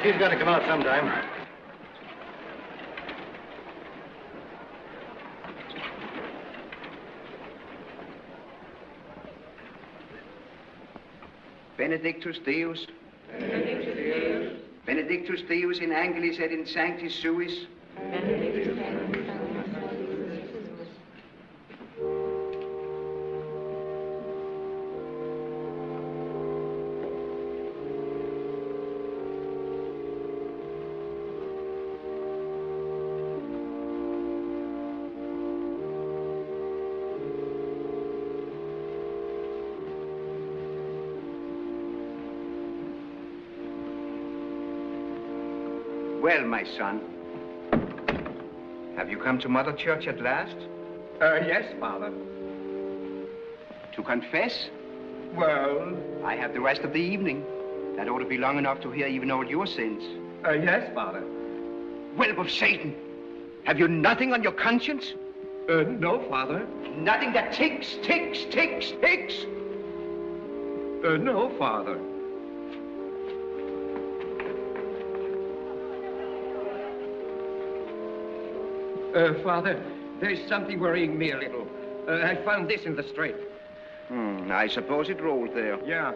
He's going to come out sometime. Benedictus Deus. Benedictus Deus. Benedictus Deus in Angelis et in Sanctis Suis. Benedictus Deus. Well, my son, have you come to Mother Church at last? Yes, Father. To confess? Well... I have the rest of the evening. That ought to be long enough to hear even all your sins. Yes, Father. Whelp of Satan! Have you nothing on your conscience? No, Father. Nothing that ticks? No, Father. Father, there's something worrying me a little. I found this in the street. I suppose it rolled there. Yeah.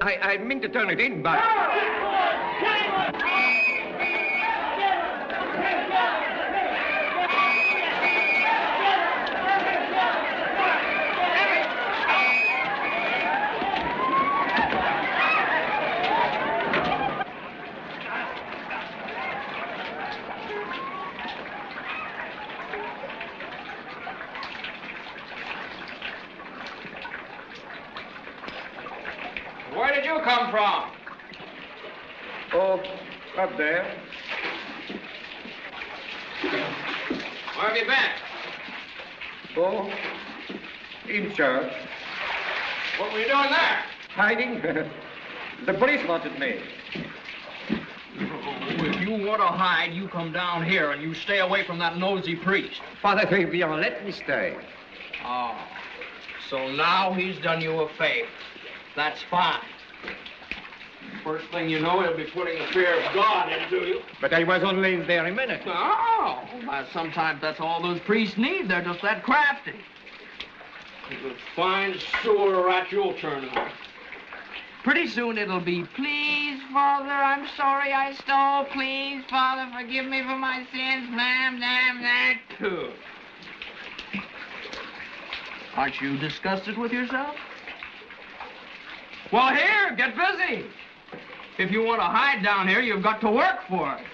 I meant to turn it in, but... Where did you come from? Oh, up there. Where have you been? Oh, in church. What were you doing there? Hiding? The police wanted me. If you want to hide, you come down here and you stay away from that nosy priest. Father Chevillon, let me stay. Oh, so now he's done you a favor. That's fine. First thing you know, he'll be putting the fear of God into you. But I was only in there a minute. Oh, sometimes that's all those priests need. They're just that crafty. He's a fine sewer rat you'll turn out. Pretty soon it'll be, please, Father, I'm sorry I stole. Please, Father, forgive me for my sins. Damn that too. Aren't you disgusted with yourself? Well, here, get busy. If you want to hide down here, you've got to work for it,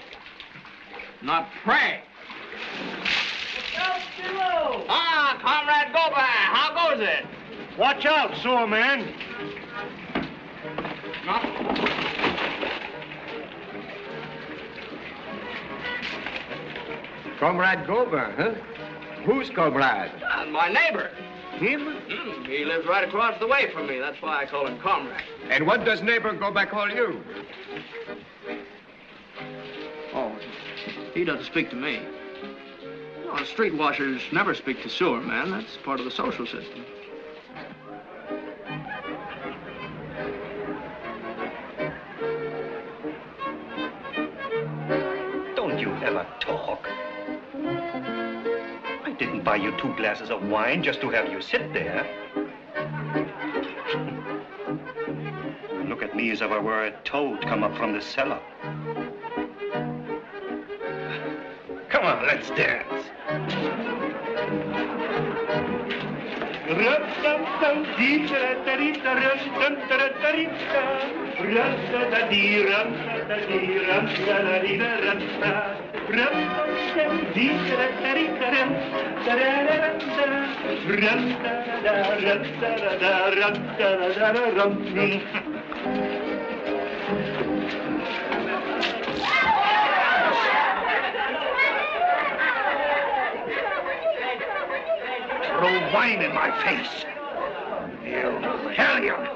not pray. Ah, Comrade Goba, how goes it? Watch out, sewer man. Not... Comrade Goba, huh? Who's comrade? My neighbor. Him? He lives right across the way from me. That's why I call him Comrade. And what does neighbor Goba call you? Oh, he doesn't speak to me. No, street washers never speak to sewer man. That's part of the social system. Don't you ever talk. I didn't buy you 2 glasses of wine just to have you sit there. Look at me as if I were a toad come up from the cellar. Come on, let's dance. Throw wine in my face. You hellion!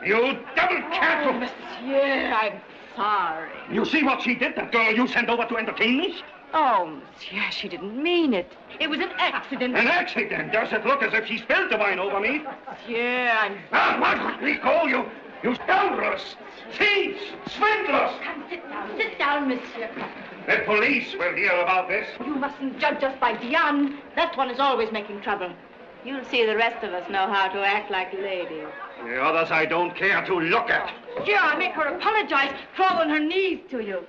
You double careful! Monsieur, I'm sorry. You see what she did, that girl you sent over to entertain me? Oh, monsieur, she didn't mean it. It was an accident. An accident? Does it look as if she spilled the wine over me? Monsieur, I'm... Ah, what would we call you? You scoundrels! Thieves! Swindlers! Sit down, monsieur. The police will hear about this. You mustn't judge us by Diane. That one is always making trouble. You'll see the rest of us know how to act like ladies. The others I don't care to look at. Here, I make her apologize, crawl on her knees to you.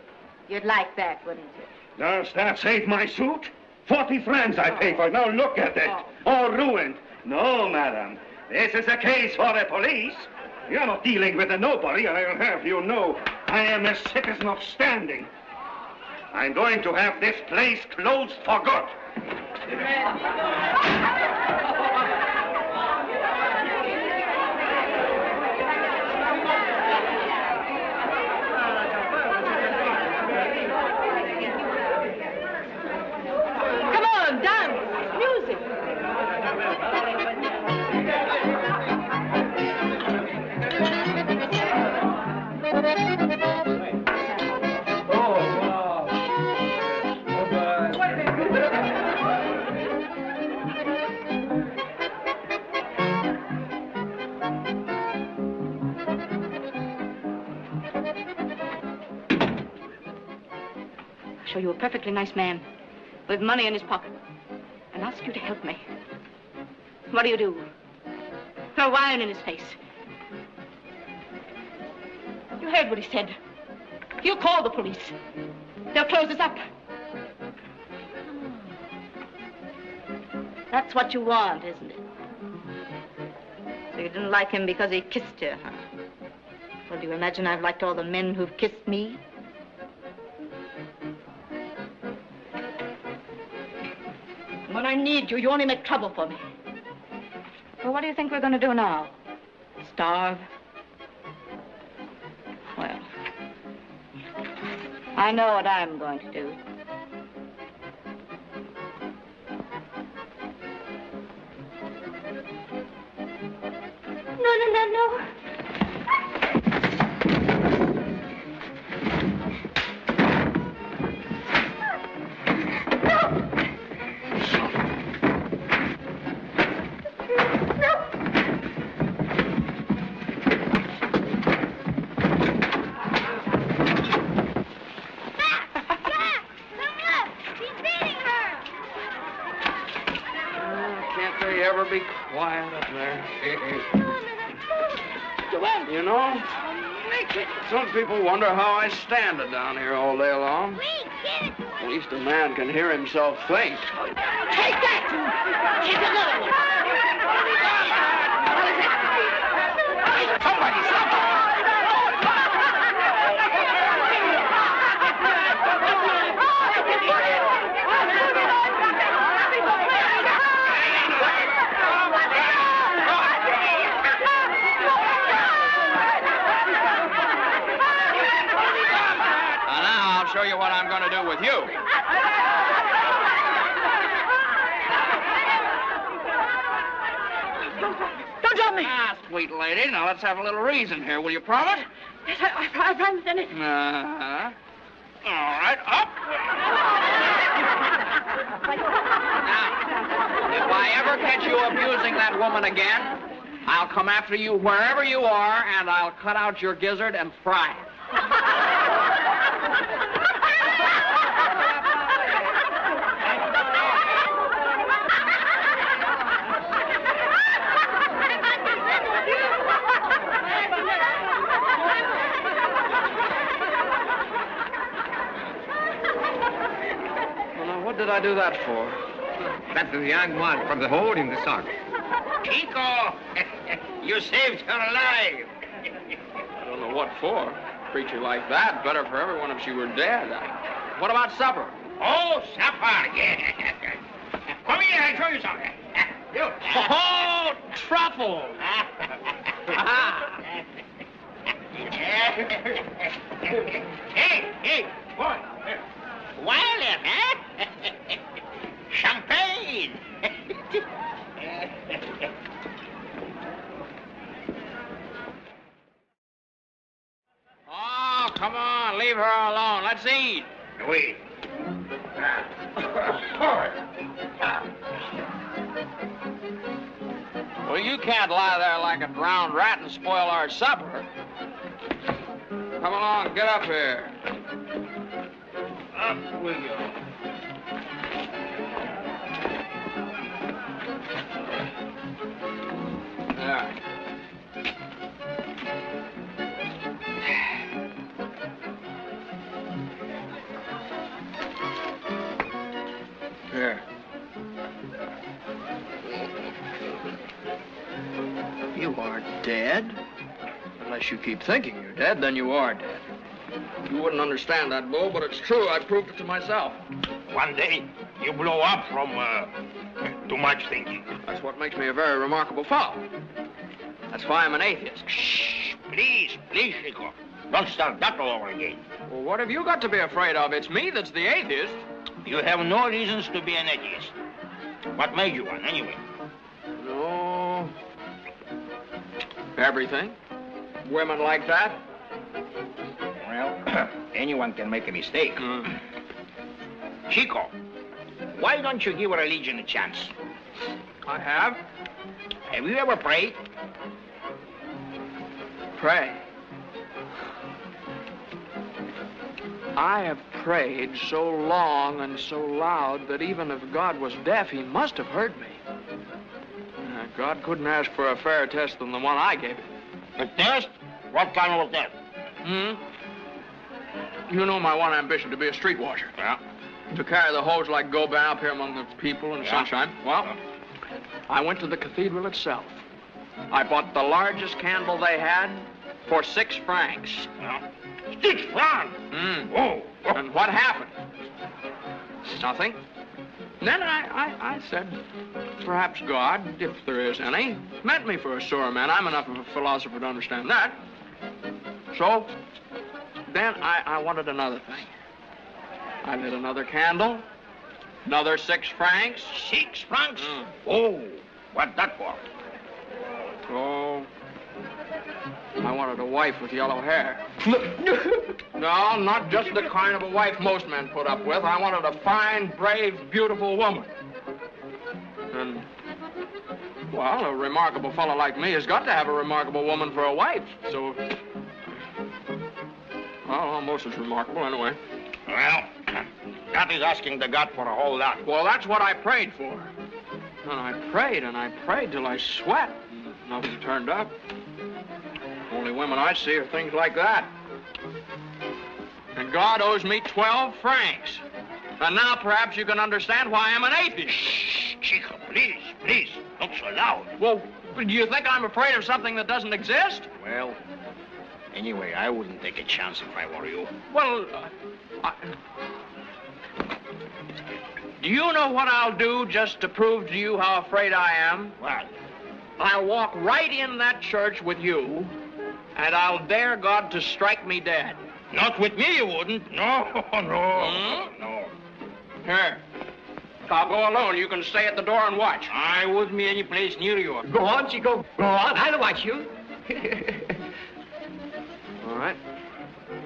You'd like that, wouldn't you? Does that save my suit? 40 francs I pay for it. Now look at it. All ruined. No, madam. This is a case for the police. You're not dealing with a nobody, I'll have you know. I am a citizen of standing. I'm going to have this place closed for good. Come on, dance, music. I'll show you a perfectly nice man with money in his pocket and ask you to help me. What do? Throw wine in his face. You heard what he said. You call the police. They'll close us up. That's what you want, isn't it? So you didn't like him because he kissed you, huh? Well, do you imagine I've liked all the men who've kissed me? When I need you, you only make trouble for me. Well, what do you think we're going to do now? Starve? Well, I know what I'm going to do. No. Be quiet up there. You know, some people wonder how I stand it down here all day long. At least a man can hear himself think. Take that! Take another one! Somebody stop! Show you what I'm going to do with you. Don't drop me. Ah, sweet lady. Now, let's have a little reason here. Will you promise? Yes, I promise anything. All right, up. Now, if I ever catch you abusing that woman again, I'll come after you wherever you are, and I'll cut out your gizzard and fry it. What did I do that for? That's the young one from the hole in the song. Chico, you saved her alive. I don't know what for. A creature like that, better for everyone if she were dead. What about supper? Oh, supper, yeah. Come here, I'll show you something. Oh, truffle. Hey, what? Violet, huh? Champagne. Oh, come on, leave her alone. Let's eat. Wait. Well, you can't lie there like a drowned rat and spoil our supper. Come along, get up here. Up we go. There. Here. You aren't dead. Unless you keep thinking you're dead, then you are dead. You wouldn't understand that, Boul, but it's true. I proved it to myself. One day, you blow up from too much thinking. That's what makes me a very remarkable fellow. That's why I'm an atheist. Shh, please, Chico. Don't start that all over again. Well, what have you got to be afraid of? It's me that's the atheist. You have no reasons to be an atheist. What made you one, anyway? No. Everything. Women like that. Well, anyone can make a mistake. Chico, why don't you give religion a chance? I have. Have you ever prayed? Pray. I have prayed so long and so loud that even if God was deaf, he must have heard me. God couldn't ask for a fairer test than the one I gave him. A test? What kind of a test? You know my one ambition, to be a street washer. Yeah. To carry the hose like Gobin up here among the people in the sunshine. Well, I went to the cathedral itself. I bought the largest candle they had for 6 francs. Yeah. 6 francs? Oh. And what happened? Nothing. Then I said, perhaps God, if there is any, meant me for a sewer man. I'm enough of a philosopher to understand that. So, then I wanted another thing. I lit another candle, another 6 francs. 6 francs? Oh, what that for? Oh, I wanted a wife with yellow hair. No, not just the kind of a wife most men put up with. I wanted a fine, brave, beautiful woman. And, well, a remarkable fellow like me has got to have a remarkable woman for a wife. So, well, almost as remarkable anyway. Well, that is asking the God for a whole lot. Well, that's what I prayed for. And I prayed till I sweat. Nothing turned up. Only women I see are things like that. And God owes me 12 francs. And now perhaps you can understand why I'm an atheist. Shh, Chico, please, not so loud. Well, do you think I'm afraid of something that doesn't exist? Well, anyway, I wouldn't take a chance if I were you. Well, do you know what I'll do just to prove to you how afraid I am? What? I'll walk right in that church with you, and I'll dare God to strike me dead. Not with me, you wouldn't. No. Here. I'll go alone. You can stay at the door and watch. I wouldn't be any place near you. Go on, Chico. Go on. I'll watch you. All right.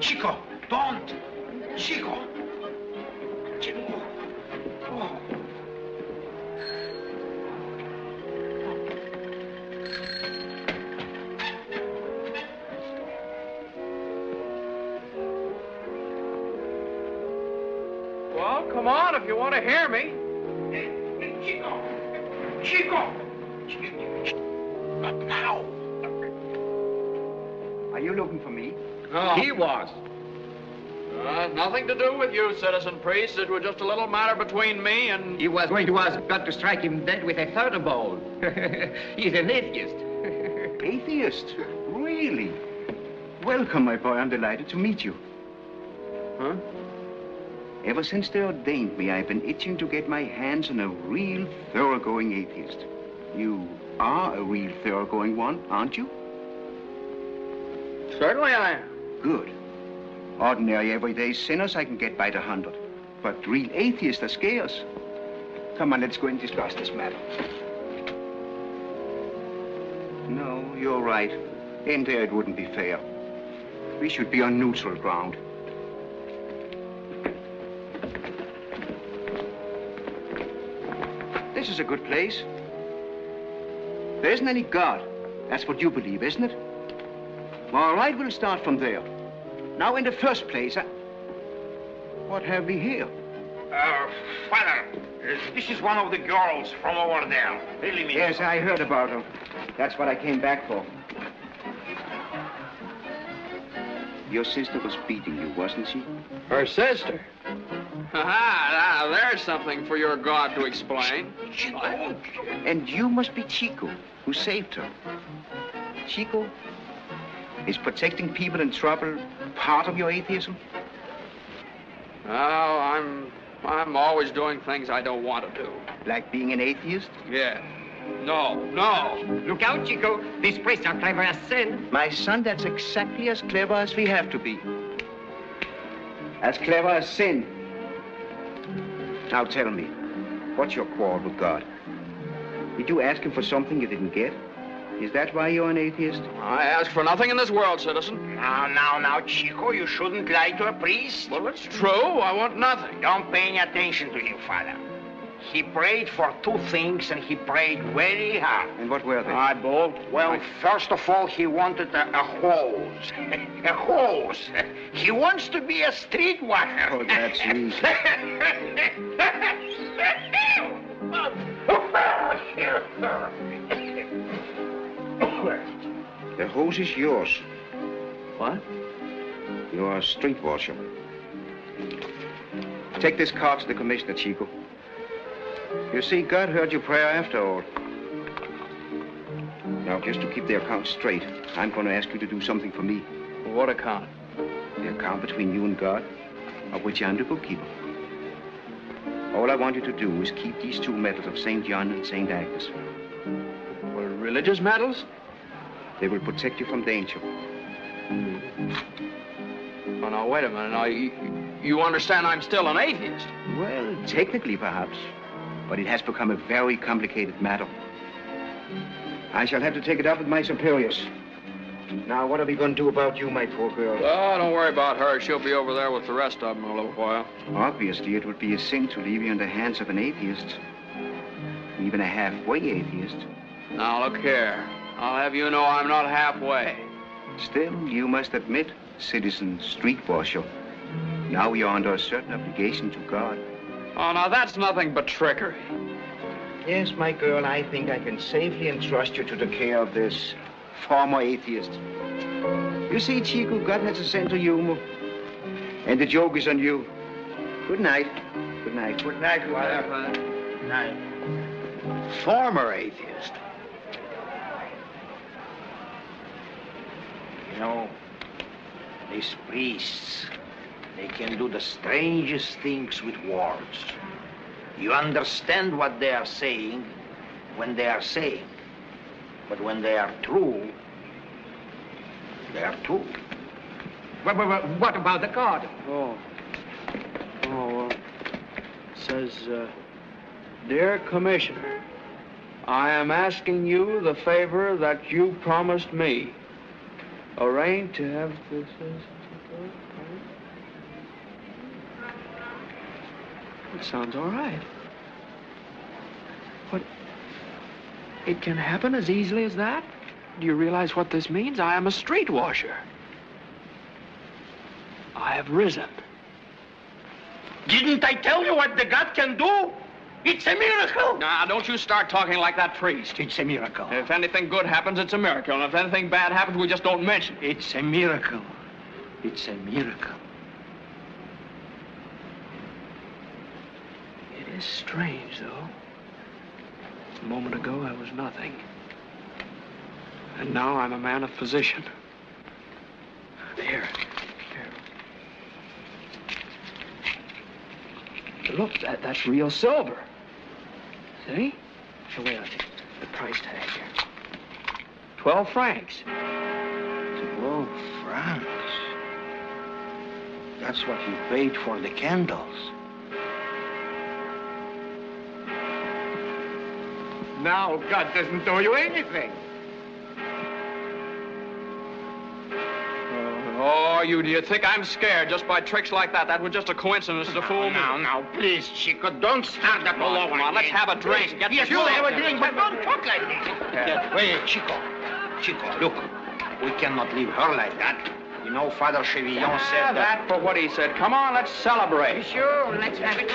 Chico, don't. Chico. Oh. Well, come on if you want to hear me. Chico. Not now. Are you looking for me? No. He was. Nothing to do with you, citizen priest. It was just a little matter between me and... He was going to ask God to strike him dead with a thunderbolt. He's an atheist. Atheist? Really? Welcome, my boy. I'm delighted to meet you. Huh? Ever since they ordained me, I've been itching to get my hands on a real thoroughgoing atheist. You are a real thoroughgoing one, aren't you? Certainly I am. Good. Ordinary, everyday sinners I can get by the 100. But real atheists are scarce. Come on, let's go and discuss this matter. No, you're right. In there it wouldn't be fair. We should be on neutral ground. This is a good place. There isn't any God. That's what you believe, isn't it? All right, we'll start from there. Now, in the first place, What have we here? Father, this is one of the girls from over there. Really means Yes, I heard about her. That's what I came back for. Your sister was beating you, wasn't she? Her sister? Now there's something for your God to explain. Chico. And you must be Chico, who saved her. Chico, is protecting people in trouble part of your atheism? Oh, I'm always doing things I don't want to do. Like being an atheist? Yeah. No. Look out, Chico. These priests are clever as sin. My son, that's exactly as clever as we have to be. As clever as sin. Now tell me, what's your quarrel with God? Did you ask him for something you didn't get? Is that why you're an atheist? I ask for nothing in this world, citizen. Now, Chico, you shouldn't lie to a priest. Well, it's true. I want nothing. Don't pay any attention to him, Father. He prayed for two things, and he prayed very hard. And what were they? All right, Boul. Well, first of all, he wanted a hose. A hose. He wants to be a streetwalker. Oh, that's easy. The hose is yours. What? You're a street washer. Take this card to the commissioner, Chico. You see, God heard your prayer after all. Now, just to keep the account straight, I'm going to ask you to do something for me. What account? The account between you and God, of which I'm the bookkeeper. All I want you to do is keep these two medals of St. John and St. Agnes. Well, religious medals? They will protect you from danger. Oh, now, wait a minute. Now, you understand I'm still an atheist? Well, technically, perhaps. But it has become a very complicated matter. I shall have to take it up with my superiors. Now, what are we going to do about you, my poor girl? Oh, don't worry about her. She'll be over there with the rest of them in a little while. Obviously, it would be a sin to leave you in the hands of an atheist. Even a halfway atheist. Now, look here. I'll have you know I'm not halfway. Still, you must admit, citizen street washer, now you're under a certain obligation to God. Oh, now, that's nothing but trickery. Yes, my girl, I think I can safely entrust you to the care of this former atheist. You see, Chico, God has a sense of humor. And the joke is on you. Good night. Good night. Good night, Father. Good night. Former atheist. You know, these priests, they can do the strangest things with words. You understand what they are saying when they are saying. But when they are true, they are true. What about the card? Oh, well, it says, Dear Commissioner, I am asking you the favor that you promised me. Arrange to have this... It sounds all right. But it can happen as easily as that? Do you realize what this means? I am a street washer. I have risen. Didn't I tell you what the God can do? It's a miracle. Now, don't you start talking like that priest. It's a miracle. If anything good happens, it's a miracle. And if anything bad happens, we just don't mention it. It's a miracle. It's a miracle. It is strange, though. A moment ago, I was nothing. And now I'm a man of position. Here. Look, that's real silver. See? Here, wait, I'll take the price tag here. 12 francs. 12 francs. That's what you paid for the candles. Now God doesn't owe you anything. Do you think I'm scared just by tricks like that? That was just a coincidence to fool me. Now, please, Chico, don't start that all over. Come on, let's have a drink. Yes, you'll have a drink, but don't talk like this. Wait, Chico, look, we cannot leave her like that. You know, Father Chevillon said that for what he said. Come on, let's celebrate. Sure, let's have it.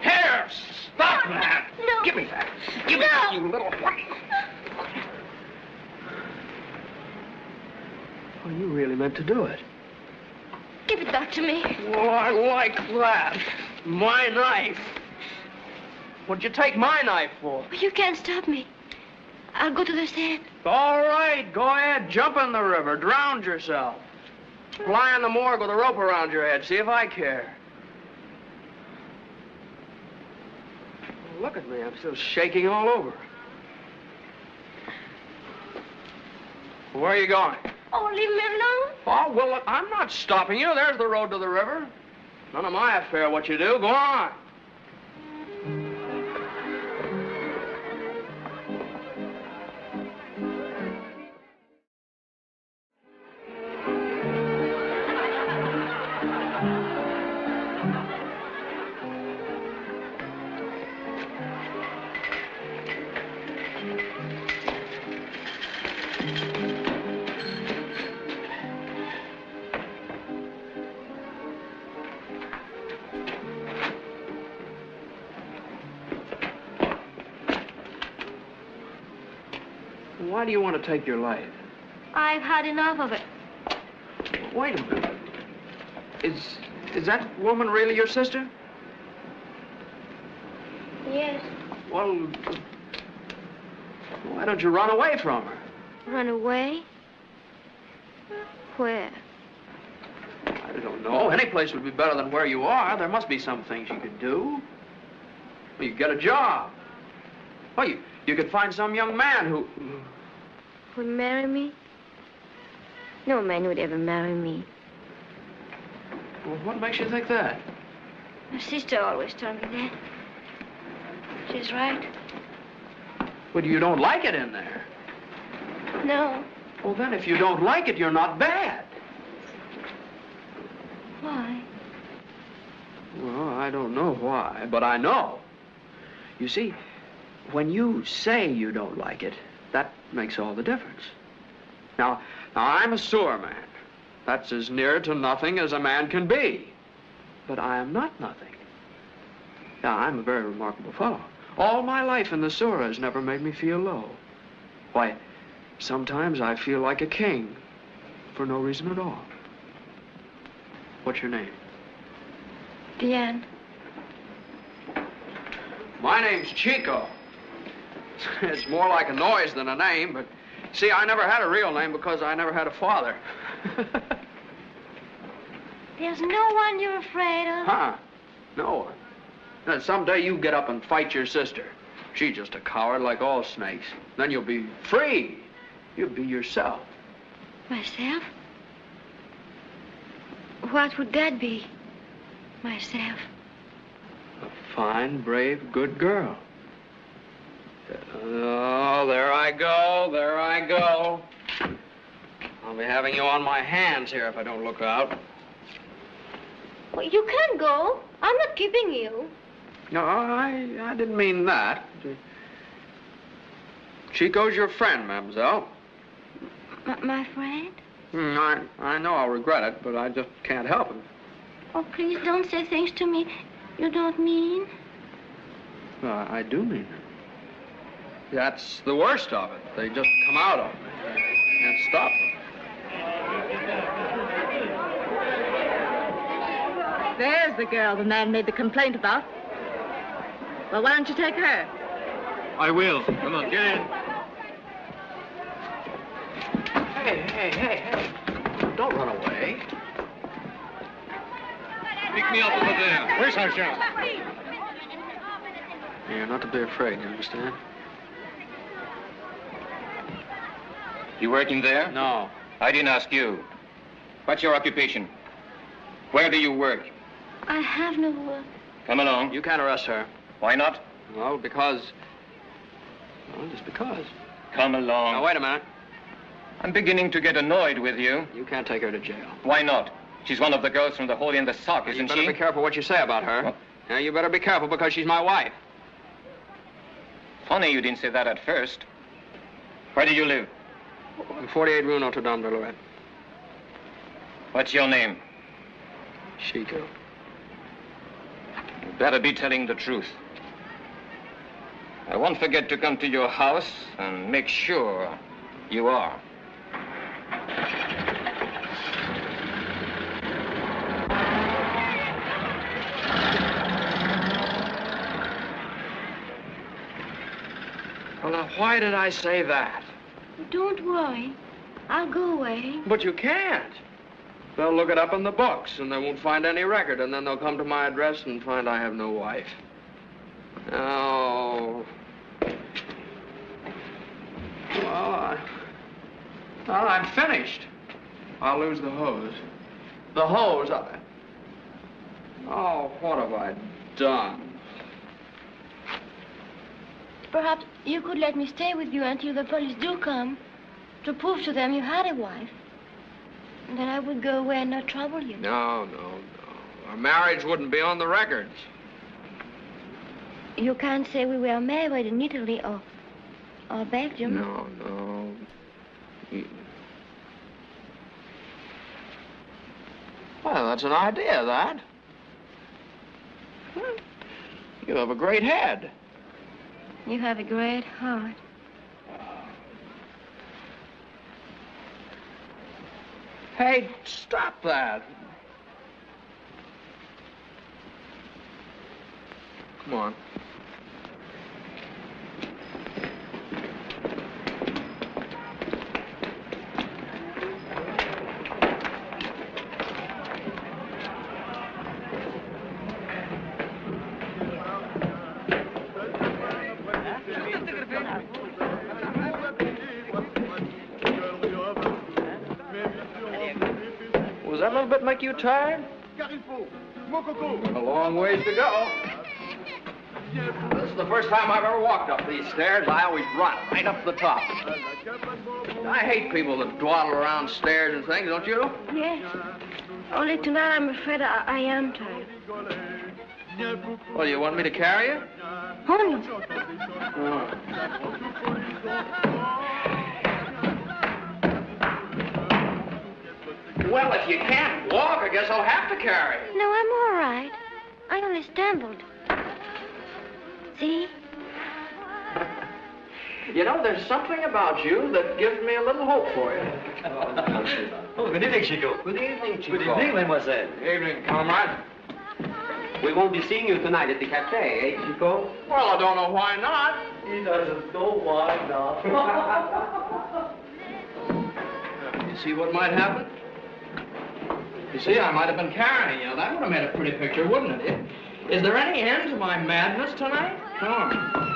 Here, stop that. No. Give me that. Give me that, you little white. Oh, you really meant to do it. Give it back to me. Well, I like that. My knife. What'd you take my knife for? You can't stop me. I'll go to the sand. All right, go ahead. Jump in the river. Drown yourself. Lie in the morgue with a rope around your head. See if I care. Look at me. I'm still shaking all over. Where are you going? Oh, leave me alone. Oh, well, look, I'm not stopping you. There's the road to the river. None of my affair what you do. Go on. Why do you want to take your life? I've had enough of it. Wait a minute. Is that woman really your sister? Yes. Well, why don't you run away from her? Run away? Where? I don't know. Any place would be better than where you are. There must be some things you could do. Well, you could get a job. Well, you could find some young man who... Would marry me? No man would ever marry me. Well, what makes you think that? My sister always told me that. She's right. But you don't like it in there. No. Well, then, if you don't like it, you're not bad. Why? Well, I don't know why, but I know. You see, when you say you don't like it, that makes all the difference. Now I'm a sewer man. That's as near to nothing as a man can be. But I am not nothing. Now, I'm a very remarkable fellow. All my life in the sewer has never made me feel low. Why, sometimes I feel like a king for no reason at all. What's your name? Diane. My name's Chico. It's more like a noise than a name, but see, I never had a real name because I never had a father. There's no one you're afraid of? Huh? No one. Then someday you get up and fight your sister. She's just a coward like all snakes. Then you'll be free. You'll be yourself. Myself? What would that be? Myself? A fine, brave, good girl. Oh, there I go, there I go. I'll be having you on my hands here if I don't look out. Well, you can't go. I'm not keeping you. No, I didn't mean that. Chico's your friend, mademoiselle. My friend? I know I'll regret it, but I just can't help it. Oh, please don't say things to me you don't mean. I do mean it. That's the worst of it. They just come out of me. I can't stop them. There's the girl the man made the complaint about. Well, why don't you take her? I will. Come on, get in. Hey. Don't run away. Pick me up over there. Where's Hersholt? You're not to be afraid, you understand? You working there? No. I didn't ask you. What's your occupation? Where do you work? I have no work. Come along. You can't arrest her. Why not? Well, because Well, just because. Come along. Now, wait a minute. I'm beginning to get annoyed with you. You can't take her to jail. Why not? She's one of the girls from the Holy and the Sock, isn't she? You better be careful what you say about her. What? Now, you better be careful because she's my wife. Funny you didn't say that at first. Where do you live? 48 Rue Notre Dame de Lorette. What's your name? Chico. You better be telling the truth. I won't forget to come to your house and make sure you are. Well, now, why did I say that? Don't worry. I'll go away. But you can't. They'll look it up in the books, and they won't find any record, and then they'll come to my address and find I have no wife. Oh. Well, I'm finished. I'll lose the hose. The hose? Oh, what have I done? Perhaps you could let me stay with you until the police do come to prove to them you had a wife. And then I would go away and not trouble you. No. Our marriage wouldn't be on the records. You can't say we were married in Italy or Belgium. No. Well, that's an idea, that. You have a great head. You have a great heart. Hey, stop that. Come on. Was that a little bit make you tired? A long ways to go. This is the first time I've ever walked up these stairs. I always run right up the top. I hate people that dawdle around stairs and things, don't you? Yes. Only tonight I'm afraid I am tired. Well, you want me to carry you? Oh, Well, if you can't walk, I guess I'll have to carry you. no, I'm all right. I only stumbled. See? You know, there's something about you that gives me a little hope for you. Oh, good evening, Chico. Good evening, Chico. Good evening, mademoiselle. Good evening, comrade. We won't be seeing you tonight at the café, eh, Chico? Well, I don't know why not. He doesn't know why not. You see what might happen? You see, I might have been carrying you. That would have made a pretty picture, wouldn't it? Is there any end to my madness tonight? Come on.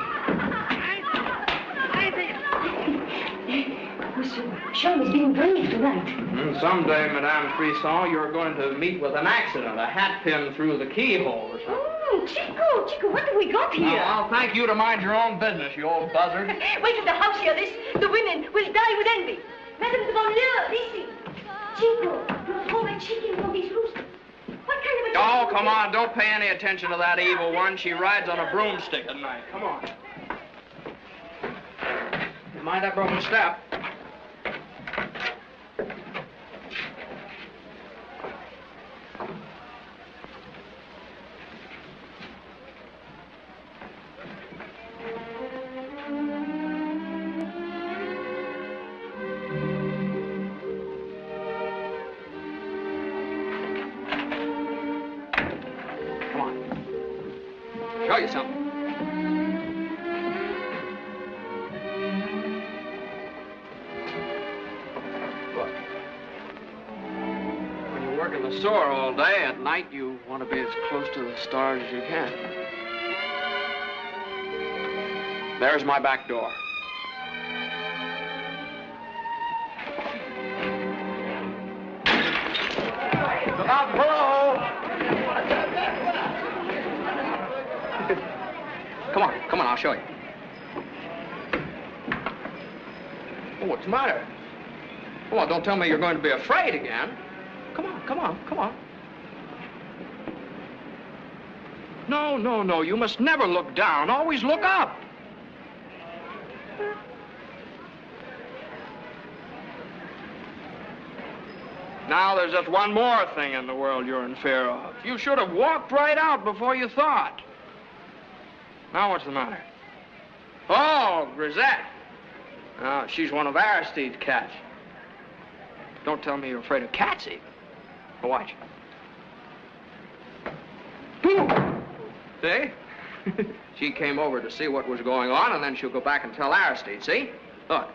Monsieur Chum is being brave tonight. Someday, Madame Frisson, you're going to meet with an accident, a hat pin through the keyhole or something. Oh, Chico, what have we got here? Now, I'll thank you to mind your own business, you old buzzard. Wait till the house hears this. The women will die with envy. Madame de Bonheur, listen. Chico, your poor chicken from these roosters. What kind of a... Oh, come on, don't pay any attention to that evil one. She rides on a broomstick at night. Come on. Mind that broken step. Show you something. Look. When you work in the store all day, at night you want to be as close to the stars as you can. There's my back door. Look out below! Come on, I'll show you. Oh, what's the matter? Well, don't tell me you're going to be afraid again. Come on, come on, come on. No, no, no. You must never look down. Always look up. Now, there's just one more thing in the world you're in fear of. You should have walked right out before you thought. Now, what's the matter? Oh, Grisette. Oh, she's one of Aristide's cats. Don't tell me you're afraid of cats, even. Well, watch. See? She came over to see what was going on, and then she'll go back and tell Aristide, see? Look.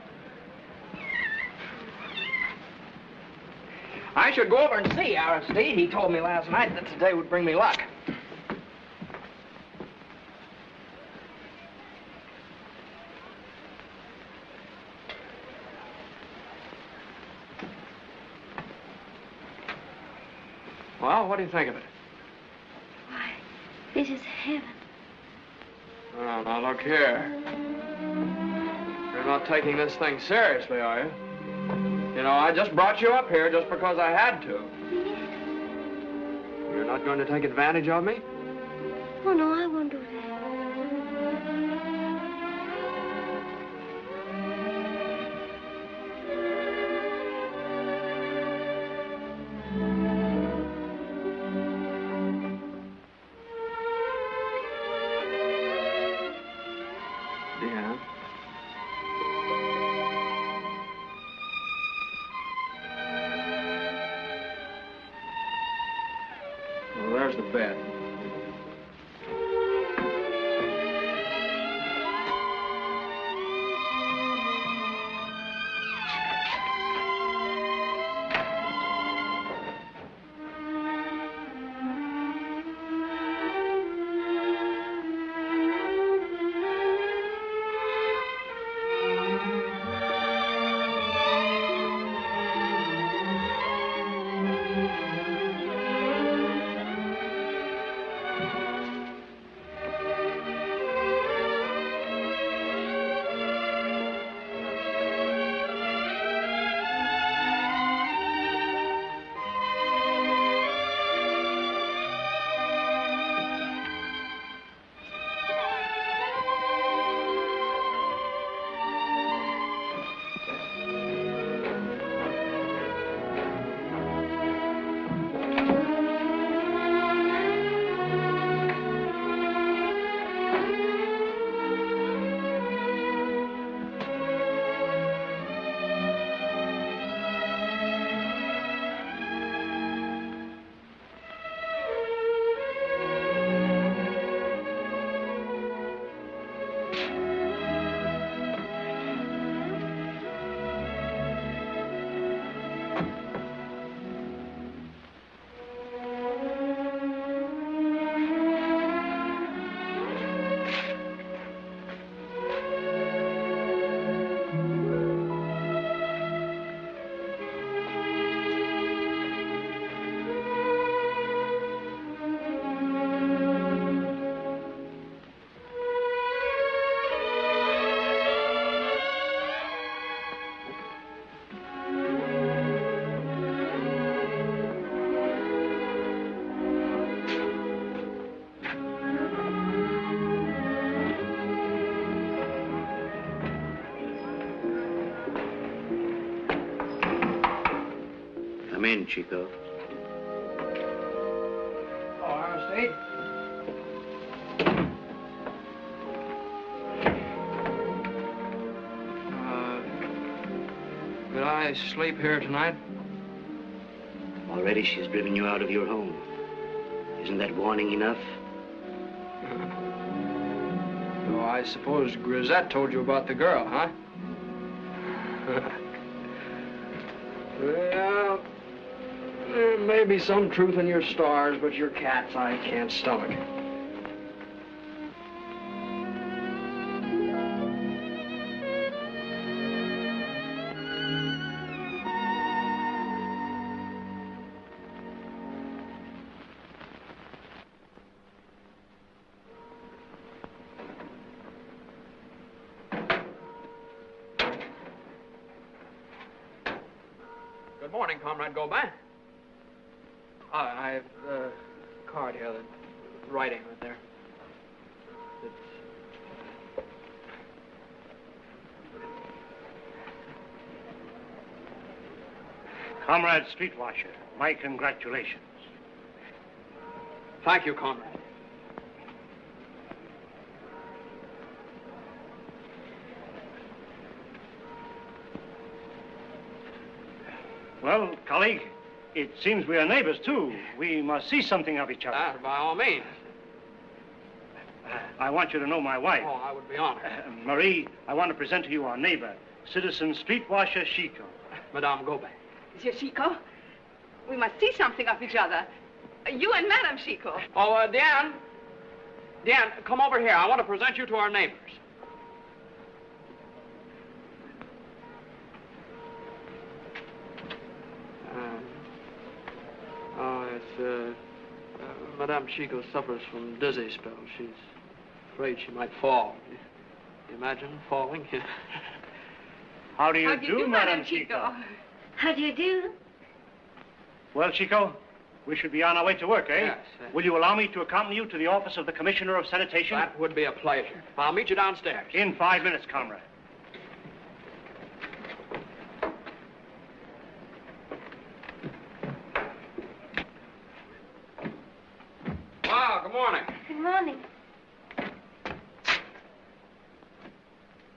I should go over and see Aristide. He told me last night that today would bring me luck. Well, what do you think of it? Why, this is heaven. Oh, now look here. You're not taking this thing seriously, are you? You know, I just brought you up here just because I had to. You're not going to take advantage of me? Oh, no, I won't do that. Diane. Well, there's the bed. Come in, Chico. Oh, Aristide. Could I sleep here tonight? Already she's driven you out of your home. Isn't that warning enough? Oh, I suppose Grisette told you about the girl, huh? Well, there may be some truth in your stars, but your cats I can't stomach. Good morning, Comrade Gobin. I have the card here, the writing right there. Comrade Streetwasher, my congratulations. Thank you, Comrade. Well, colleague, it seems we are neighbors, too. We must see something of each other. By all means. I want you to know my wife. Oh, I would be honored. Marie, I want to present to you our neighbor, citizen Streetwasher Chico. Madame Gobin. Monsieur Chico, we must see something of each other. You and Madame Chico. Oh, Diane. Diane, come over here. I want to present you to our neighbors. Madame Chico suffers from dizzy spells. She's afraid she might fall. You imagine falling? How do you do, Madame Chico? How do you do? Well, Chico, we should be on our way to work, eh? Yes. Will you allow me to accompany you to the office of the Commissioner of Sanitation? That would be a pleasure. I'll meet you downstairs. In 5 minutes, comrade. Wow, good morning. Good morning.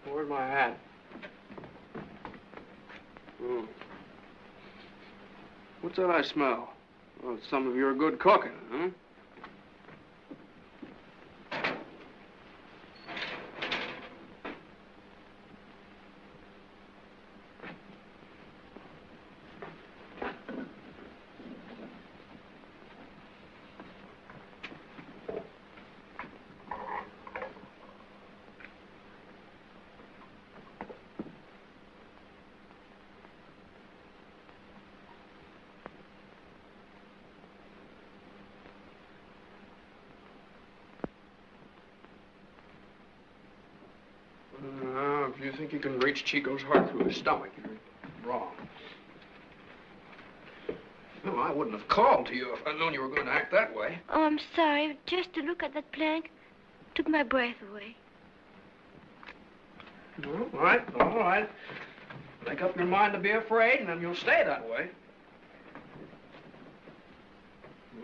Where's my hat? Oh. What's that I smell? Oh, it's some of your good cooking, huh? If you think you can reach Chico's heart through his stomach, you're wrong. No, I wouldn't have called to you if I'd known you were going to act that way. Oh, I'm sorry. Just to look at that plank took my breath away. All right, all right. Make up your mind to be afraid, and then you'll stay that way.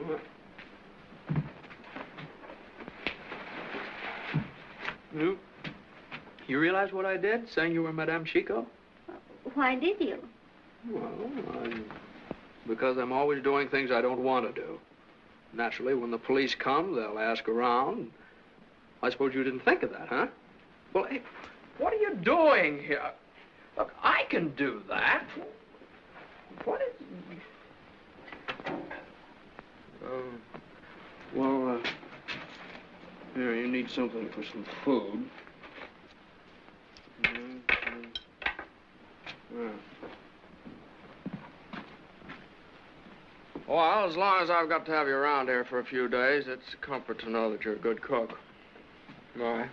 All right. You realize what I did, saying you were Madame Chico? Why did you? Well, because I'm always doing things I don't want to do. Naturally, when the police come, they'll ask around. I suppose you didn't think of that, huh? Well, hey, what are you doing here? Look, I can do that. What is... here, you need something for some food. Well, as long as I've got to have you around here for a few days, it's a comfort to know that you're a good cook. Bye.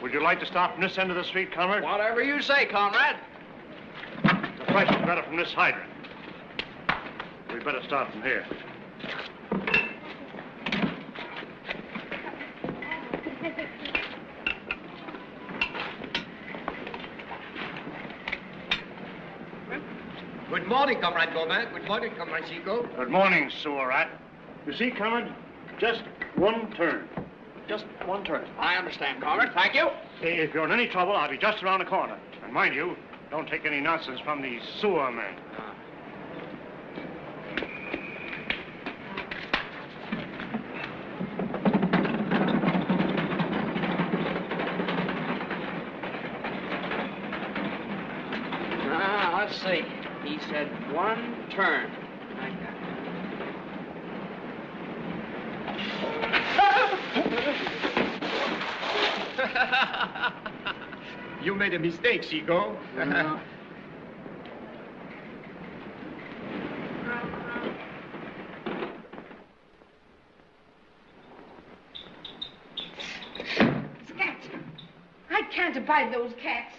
Would you like to start from this end of the street, comrade? Whatever you say, comrade. The fresh is better from this hydrant. We'd better start from here. Good morning, Comrade Gomez. Good morning, Comrade Chico. Good morning, sewer rat. You see, comrade, just one turn. Just one turn. I understand, comrade. Thank you. If you're in any trouble, I'll be just around the corner. And mind you, don't take any nonsense from these sewer men. Let's see. He said one turn. You made a mistake, Chico. Cats. I can't abide those cats.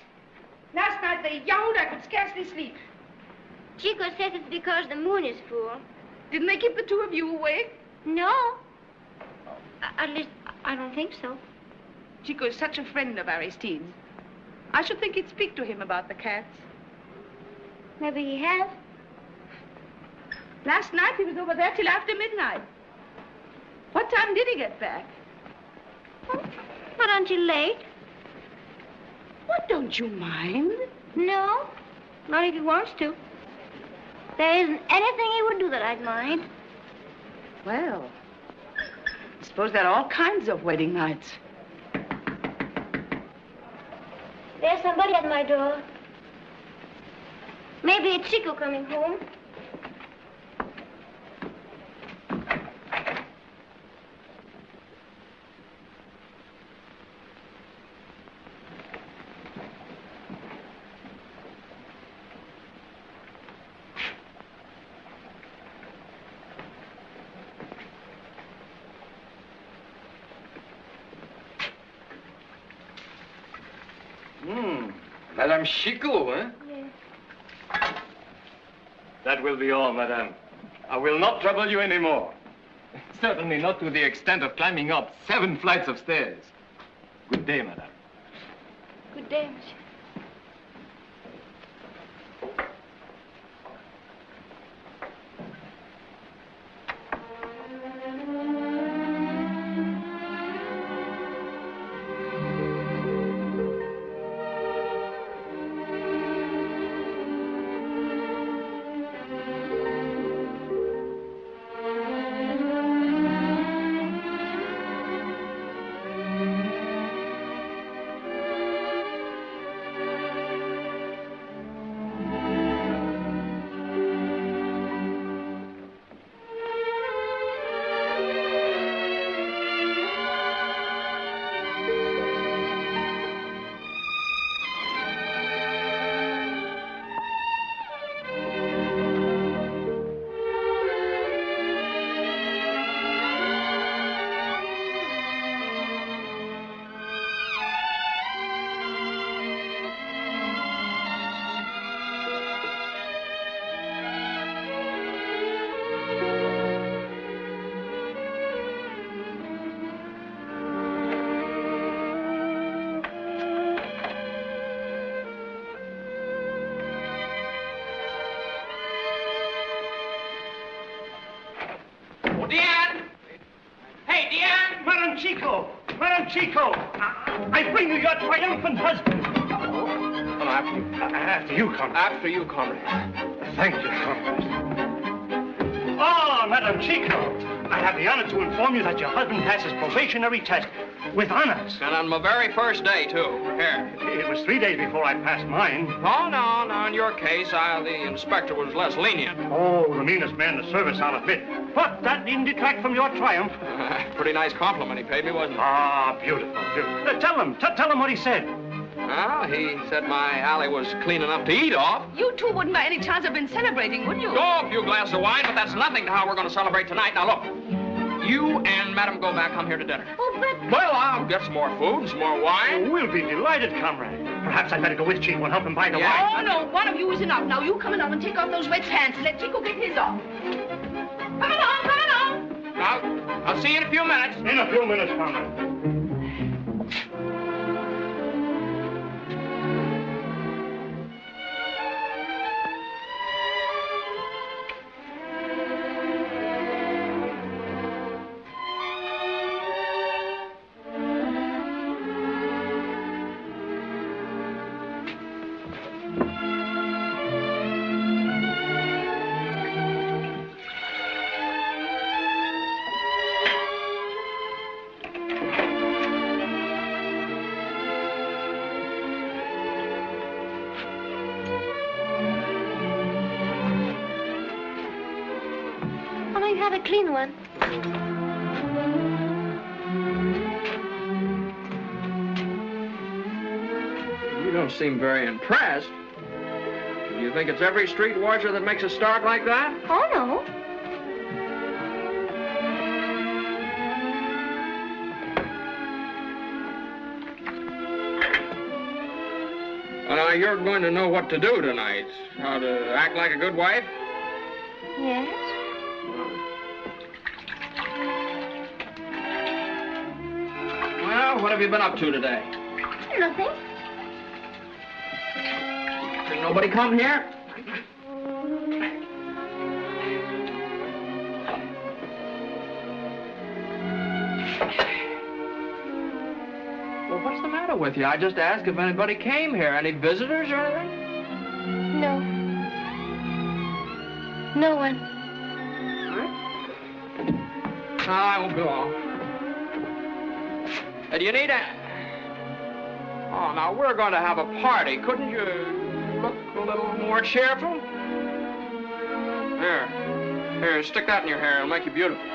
Last night they yowled, I could scarcely sleep. Chico says it's because the moon is full. Didn't they keep the two of you awake? No. At least, I don't think so. Chico is such a friend of Aristide's. I should think he'd speak to him about the cats. Maybe he has. Last night he was over there till after midnight. What time did he get back? Oh, not until late. What, don't you mind? No, not if he wants to. There isn't anything he would do that I'd mind. Well, I suppose there are all kinds of wedding nights. There's somebody at my door. Maybe it's Chico coming home. Madame Chico, eh? Yes. That will be all, madame. I will not trouble you anymore. Certainly not to the extent of climbing up 7 flights of stairs. Good day, madame. Good day, monsieur. Diane! Hey, Diane! Madame Chico! Madame Chico! I bring you your triumphant husband. Well, after you. After you, comrade. After you, comrade. Thank you, comrade. Ah, Madame Chico, I have the honor to inform you that your husband passed his probationary test with honors. And on my very first day, too. Here. It was 3 days before I passed mine. Oh, no. In your case, the inspector was less lenient. Oh, the meanest man in the service, I'll admit. But that didn't detract from your triumph. Pretty nice compliment he paid me, wasn't it? Ah, beautiful. Tell him what he said. Well, he said my alley was clean enough to eat off. You two wouldn't by any chance have been celebrating, would you? Oh, a few glasses of wine, but that's nothing to how we're going to celebrate tonight. Now, look. You and Madame Gobin come here to dinner. Oh, but... Well, I'll get some more food, some more wine. Oh, we'll be delighted, comrade. Perhaps I'd better go with Chico and help him buy the wine. Oh, no, one of you is enough. Now, you come along and take off those wet pants and let Chico get his off. Come along. Now, I'll see you in a few minutes. In a few minutes, comrade. clean one. You don't seem very impressed. Do you think it's every street washer that makes a start like that? Oh, no. Well, now, you're going to know what to do tonight. How to act like a good wife? Yes? Well, what have you been up to today? Nothing. Did nobody come here? Well, what's the matter with you? I just asked if anybody came here. Any visitors or anything? No. No one. No, I won't be long. Do you need a... Oh, now, we're going to have a party. Couldn't you look a little more cheerful? Here, stick that in your hair. It'll make you beautiful.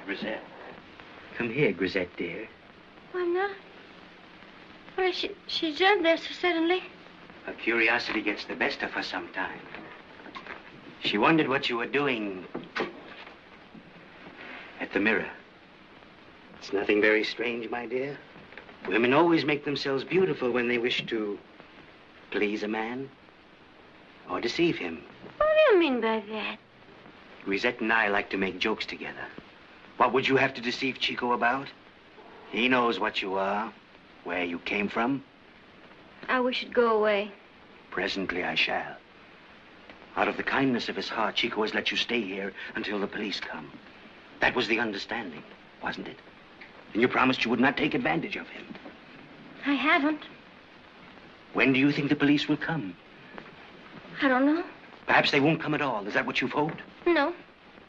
Grisette. Come here, Grisette, dear. I'm not. Why, she jumped there so suddenly. Her curiosity gets the best of her sometimes. She wondered what you were doing at the mirror. It's nothing very strange, my dear. Women always make themselves beautiful when they wish to please a man or deceive him. What do you mean by that? Grisette and I like to make jokes together. What would you have to deceive Chico about? He knows what you are, where you came from. I wish you'd go away. Presently I shall. Out of the kindness of his heart, Chico has let you stay here until the police come. That was the understanding, wasn't it? And you promised you would not take advantage of him. I haven't. When do you think the police will come? I don't know. Perhaps they won't come at all. Is that what you've hoped? No.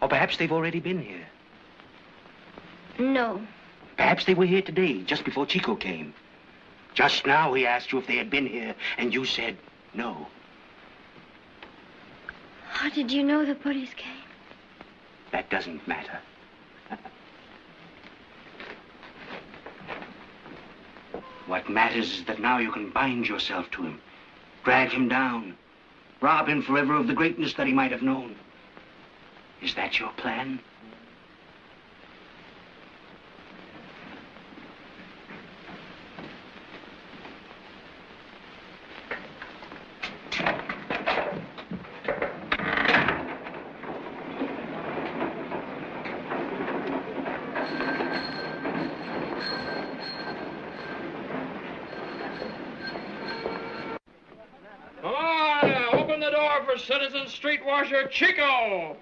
Or perhaps they've already been here. No. Perhaps they were here today, just before Chico came. Just now he asked you if they had been here, and you said no. How did you know the police came? That doesn't matter. What matters is that now you can bind yourself to him, drag him down, rob him forever of the greatness that he might have known. Is that your plan? Citizen street washer Chico.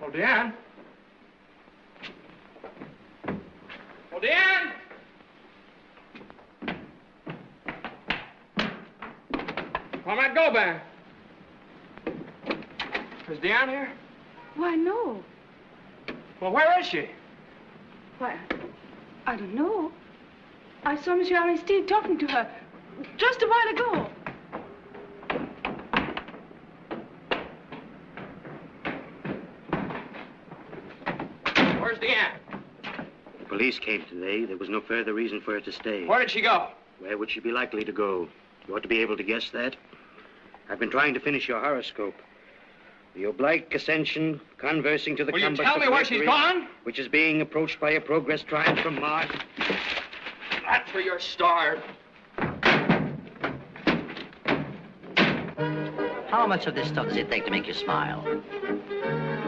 Oh, Diane. Diane! Comrade, go back. Is Diane here? Why, no. Well, where is she? Why, I don't know. I saw Monsieur Aristide talking to her just a while ago. police came today, there was no further reason for her to stay. Where did she go? Where would she be likely to go? You ought to be able to guess that. I've been trying to finish your horoscope. The oblique ascension conversing to the Will you compass tell me of where she's Mercury, gone? which is being approached by a progress triumph from Mars. That's for your star. How much of this stuff does it take to make you smile?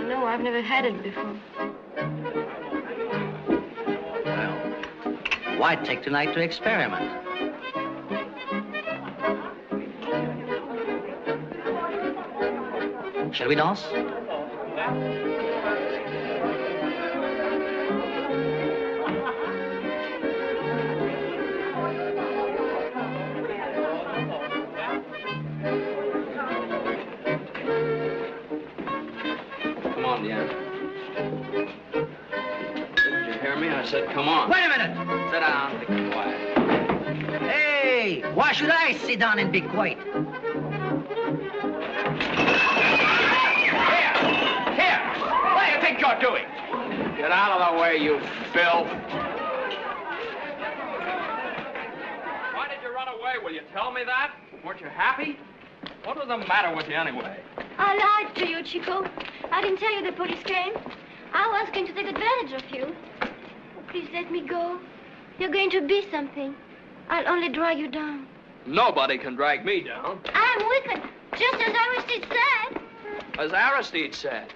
No, I've never had it before. Well, why take tonight to experiment? Shall we dance? Come on, Diane. Did you hear me? I said, come on. Wait a minute! Sit down. Be quiet. Hey, why should I sit down and be quiet? What do you think you're doing? Get out of the way, you filth. Why did you run away? Will you tell me that? Weren't you happy? What was the matter with you anyway? I lied to you, Chico. I didn't tell you the police came. I was going to take advantage of you. Oh, please let me go. You're going to be something. I'll only drag you down. Nobody can drag me down. I'm wicked, just as Aristide said. As Aristide said.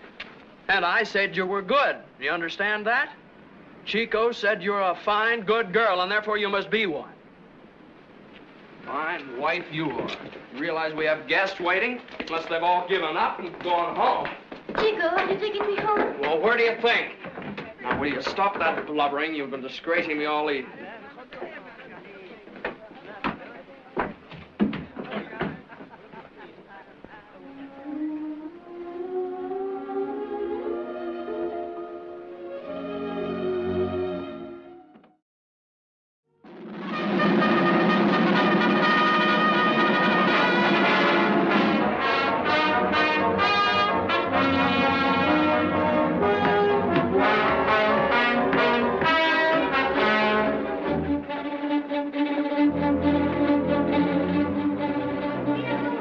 And I said you were good. You understand that? Chico said you're a fine, good girl, and therefore you must be one. Fine wife you are. You realize we have guests waiting? Unless they've all given up and gone home. Chico, are you taking me home? Well, where do you think? Now, will you stop that blubbering? You've been disgracing me all evening.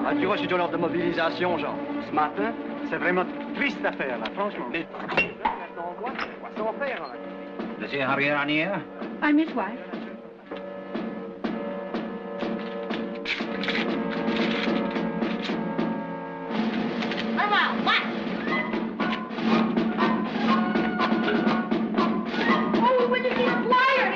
As-tu reçu ton ordre de mobilisation, Jean? Ce matin, c'est vraiment triste affaire, là, franchement. Mais... Son père, là. Monsieur Javier, I'm his wife. Mama, what? Oh, will you be a liar?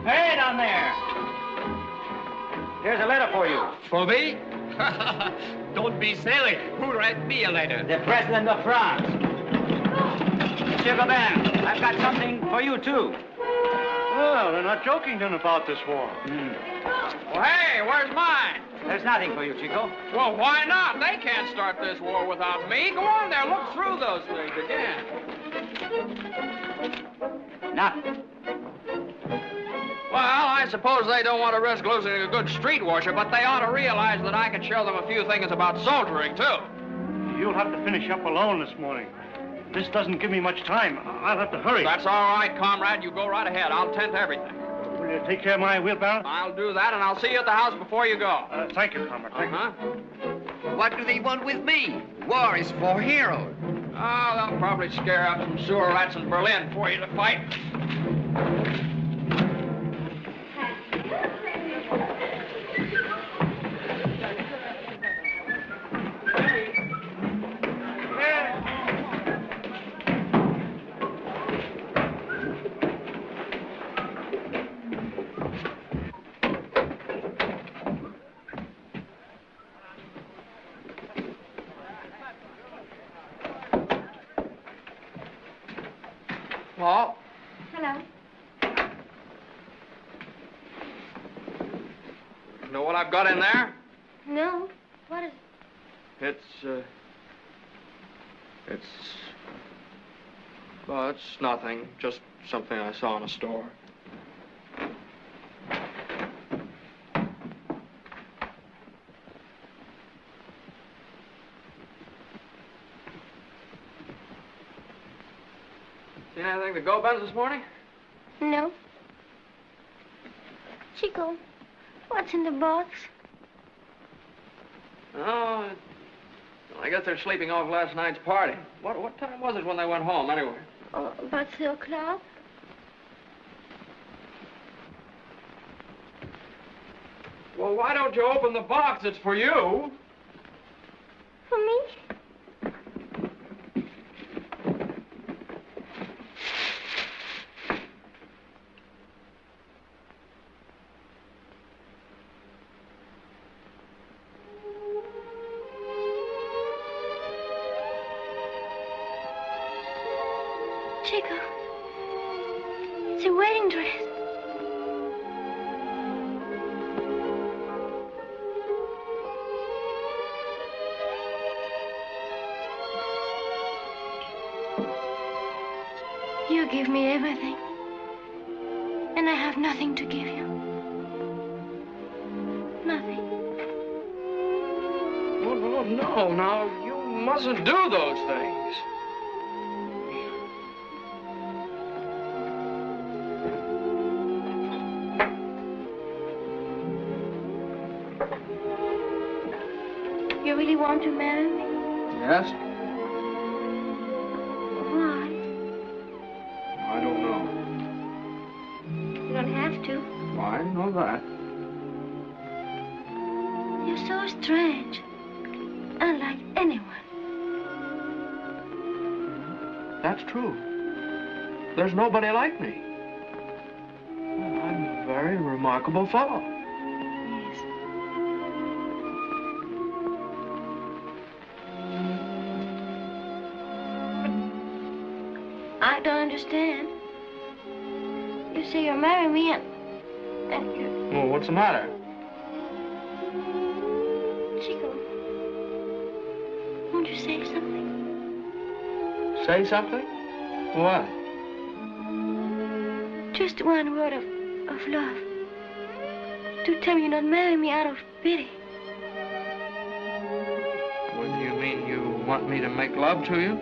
Hey, down there. Here's a letter for you. For me? Don't be silly. Who write me a letter? The President of France. Monsieur Gobin, I've got something for you, too. Well, they're not joking then about this war. Well, hey, where's mine? There's nothing for you, Chico. Well, why not? They can't start this war without me. Go on there, look through those things again. Nothing. Well, I suppose they don't want to risk losing a good street washer, but they ought to realize that I can show them a few things about soldiering, too. You'll have to finish up alone this morning. This doesn't give me much time. I'll have to hurry. That's all right, comrade. You go right ahead. I'll tend to everything. Will you take care of my wheelbarrow? I'll do that, and I'll see you at the house before you go. Thank you, comrade. Thank you. What do they want with me? War is for heroes. Oh, they'll probably scare up some sewer rats in Berlin for you to fight. Paul? Hello. Know what I've got in there? No. What is it? Well, it's nothing. Just something I saw in a store. Seen anything to go, Benz, this morning? No. Chico, what's in the box? Oh, I guess they're sleeping off last night's party. What time was it when they went home, anyway? Oh, about 3 o'clock. Well, why don't you open the box? It's for you. For me? Chico, it's a wedding dress. You give me everything, and I have nothing to give you. Nothing. Oh, no, now, you mustn't do those things. You really want to marry me? Yes? Why? I don't know. You don't have to. I know that. You're so strange. Unlike anyone. That's true. There's nobody like me. Well, I'm a very remarkable fellow. Yes. I don't understand. You say you'll marry me and you... Well, what's the matter? Chico, won't you say something? Say something? What? Just one word of love. Do tell me you'll not marry me out of pity. What do you mean? You want me to make love to you?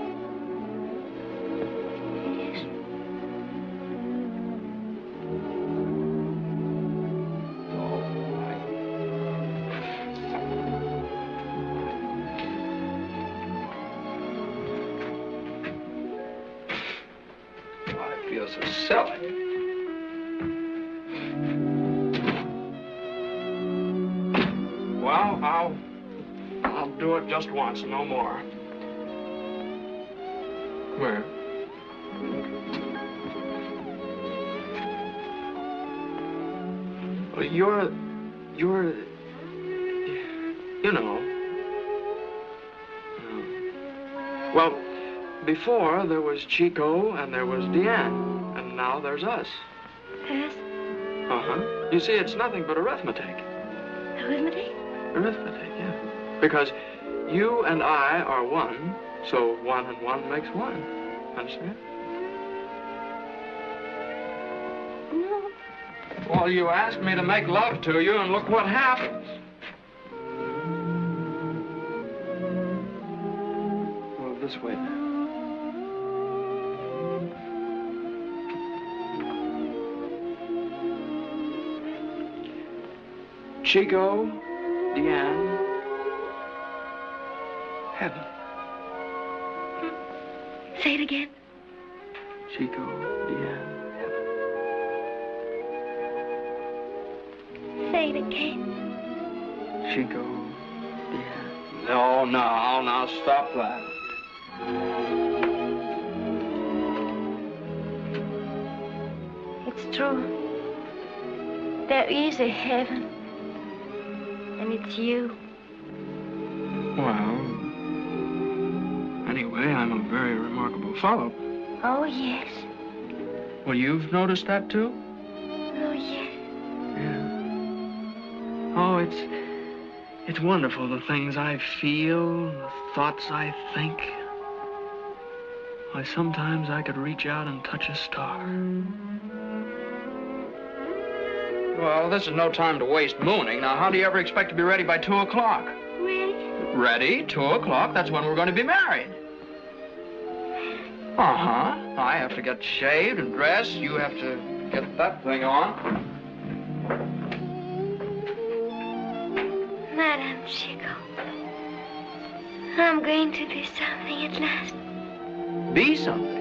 Yes. I feel so silly. Well, I'll do it just once, no more. Where? Well, you're, you know. Well, before there was Chico and there was Diane, and now there's us. Yes? Uh-huh. You see, it's nothing but arithmetic. Arithmetic? Arithmetic, yeah. Because you and I are one, so 1 and 1 makes 1. Understand? No. Well, you asked me to make love to you, and look what happens. Well, this way then. Chico, Diane, heaven. Say it again. Chico, Diane, heaven. Say it again. Chico, Diane. No, now, stop that. It's true. There is a heaven. And it's you. Well, anyway, I'm a very remarkable fellow. Oh, yes. Well, you've noticed that, too? Oh, yes. Yeah. Oh, it's wonderful, the things I feel, the thoughts I think. Why, sometimes I could reach out and touch a star. Well, this is no time to waste mooning. Now, how do you ever expect to be ready by 2 o'clock? Ready? Ready? 2 o'clock? That's when we're going to be married. Uh-huh. I have to get shaved and dressed. You have to get that thing on. Madame Chico, I'm going to be something at last. Be something?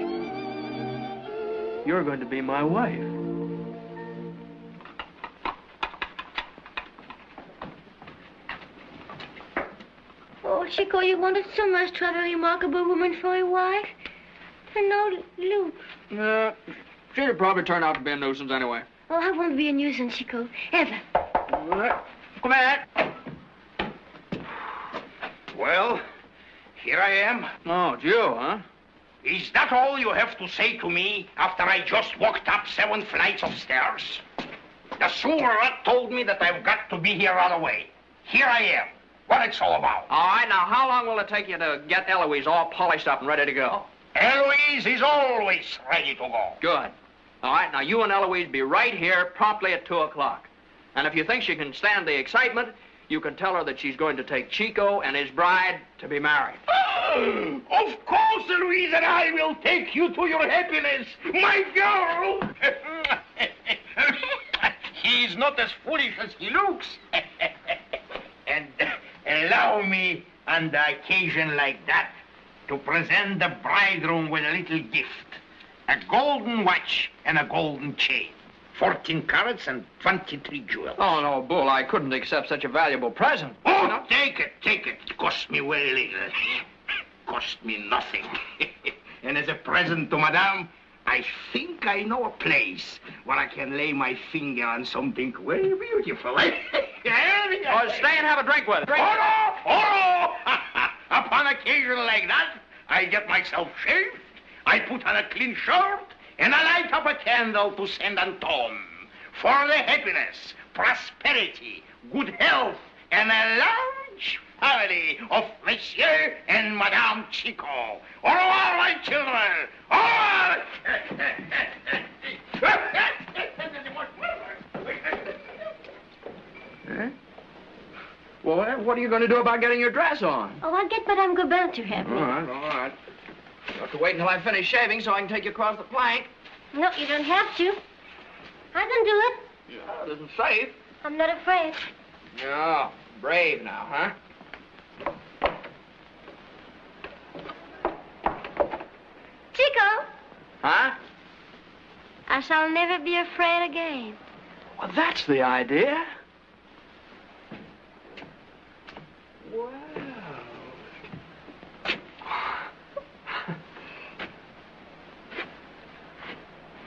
You're going to be my wife. Oh, Chico, you wanted so much to have a remarkable woman for a wife. And now, Luke. She'd have probably turned out to be a nuisance anyway. Oh, I won't be a nuisance, Chico. Ever. Come on. Well, here I am. Oh, it's you, huh? Is that all you have to say to me after I just walked up 7 flights of stairs? The sewer rat told me that I've got to be here right away. Here I am. What it's all about. All right, now, how long will it take you to get Eloise all polished up and ready to go? Eloise is always ready to go. Good. All right, now, you and Eloise be right here promptly at 2 o'clock. And if you think she can stand the excitement, you can tell her that she's going to take Chico and his bride to be married. Of course, Eloise, and I will take you to your happiness, my girl. He's not as foolish as he looks. And allow me, on the occasion like that, to present the bridegroom with a little gift. A golden watch and a golden chain. 14 carats and 23 jewels. Oh, no, Bull, I couldn't accept such a valuable present. Oh, you know? Take it. It cost me very little. Cost me nothing. And as a present to Madame, I think I know a place where I can lay my finger on something very beautiful. Oh, stay and have a drink with it. Oh! Upon occasion like that, I get myself shaved, I put on a clean shirt, and I light up a candle to Saint Anton for the happiness, prosperity, good health, and a large family of Monsieur and Madame Chico. Au revoir, my children! Au revoir! Huh? Well, what are you going to do about getting your dress on? Oh, I'll get Madame Gobin to help me. All right. You have to wait until I finish shaving so I can take you across the plank. No, you don't have to. I can do it. Yeah, it isn't safe. I'm not afraid. No, brave now, huh? Chico! Huh? I shall never be afraid again. Well, that's the idea. Wow.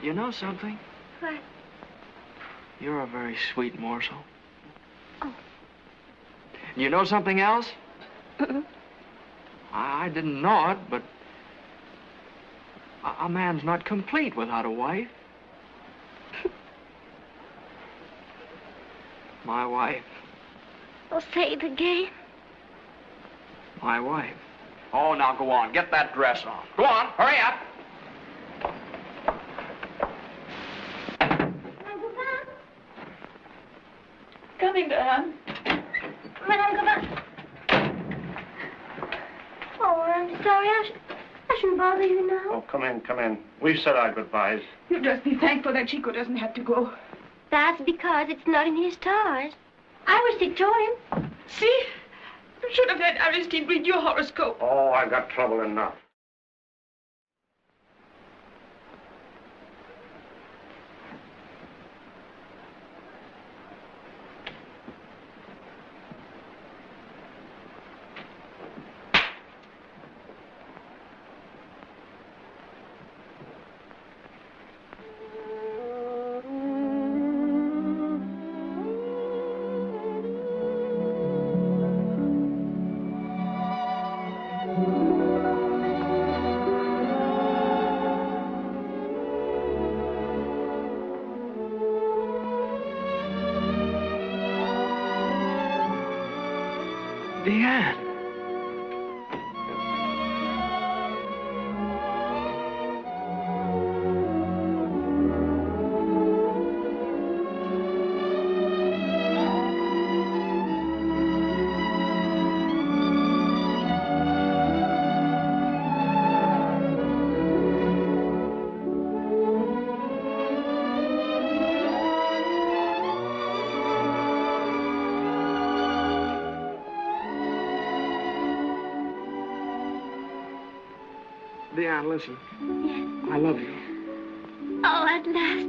You know something? What? You're a very sweet morsel. Oh. You know something else? Mm-mm. I didn't know it, but a man's not complete without a wife. My wife. Oh, say it again. My wife. Oh, now go on. Get that dress on. Go on. Hurry up. Coming, Diane. Madame Gobin. Oh, I'm sorry. I shouldn't bother you now. Oh, come in. We've said our goodbyes. You just be thankful that Chico doesn't have to go. That's because it's not in his stars. I wish they told him. See? You should have had Aristide read your horoscope. Oh, I've got trouble enough. Diane. Diane, listen. Yes. I love you. Oh, at last.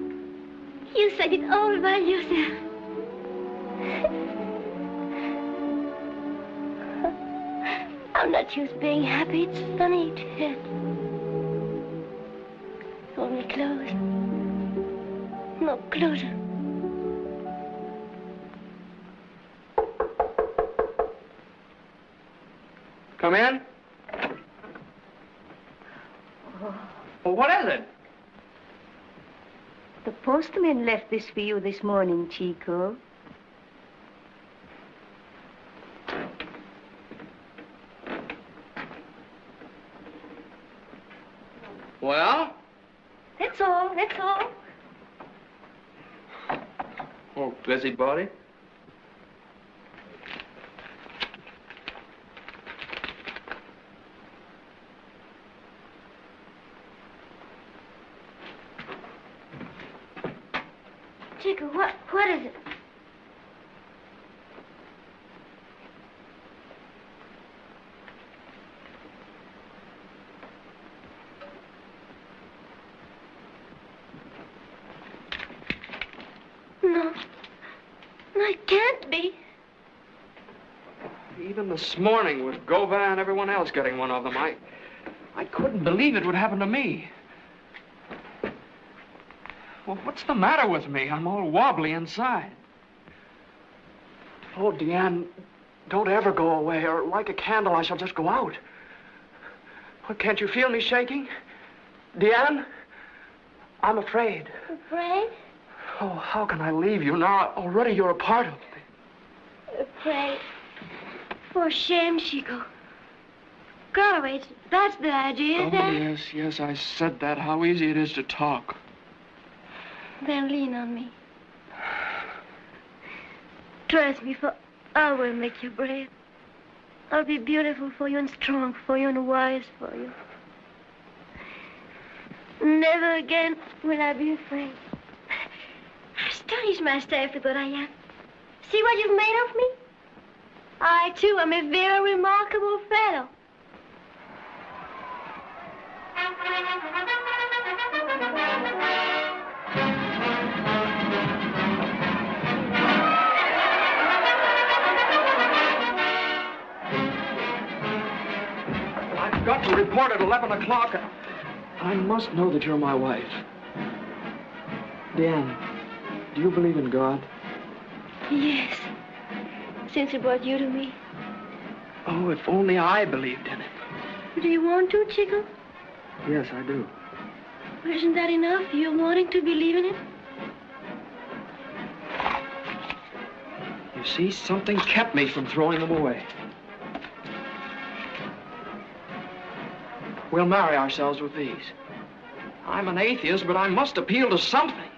You said it all by yourself. I'm not used to being happy. It's funny to hurt. Hold me close. No, closer. Come in. Well, what is it? The postman left this for you this morning, Chico. Well? That's all, that's all. Oh, busybody. Chico, what is it? No, it can't be. Even this morning with Gauvin and everyone else getting one of them, I couldn't believe it would happen to me. Well, what's the matter with me? I'm all wobbly inside. Oh, Diane, don't ever go away, or like a candle, I shall just go out. Well, can't you feel me shaking? Diane, I'm afraid. Afraid? Oh, how can I leave you now? Already you're a part of me. Afraid? For shame, Chico. Go away. That's the idea, Oh, then. yes, I said that. How easy it is to talk. Then lean on me. Trust me, for I will make you brave. I'll be beautiful for you and strong for you and wise for you. Never again will I be afraid. Astonish myself with what I am. See what you've made of me? I, too, am a very remarkable fellow. I've got to report at 11 o'clock. I must know that you're my wife. Diane, do you believe in God? Yes. Since he brought you to me. Oh, if only I believed in it. Do you want to, Chico? Yes, I do. Well, isn't that enough? You're wanting to believe in it? You see, something kept me from throwing them away. We'll marry ourselves with these. I'm an atheist, but I must appeal to something.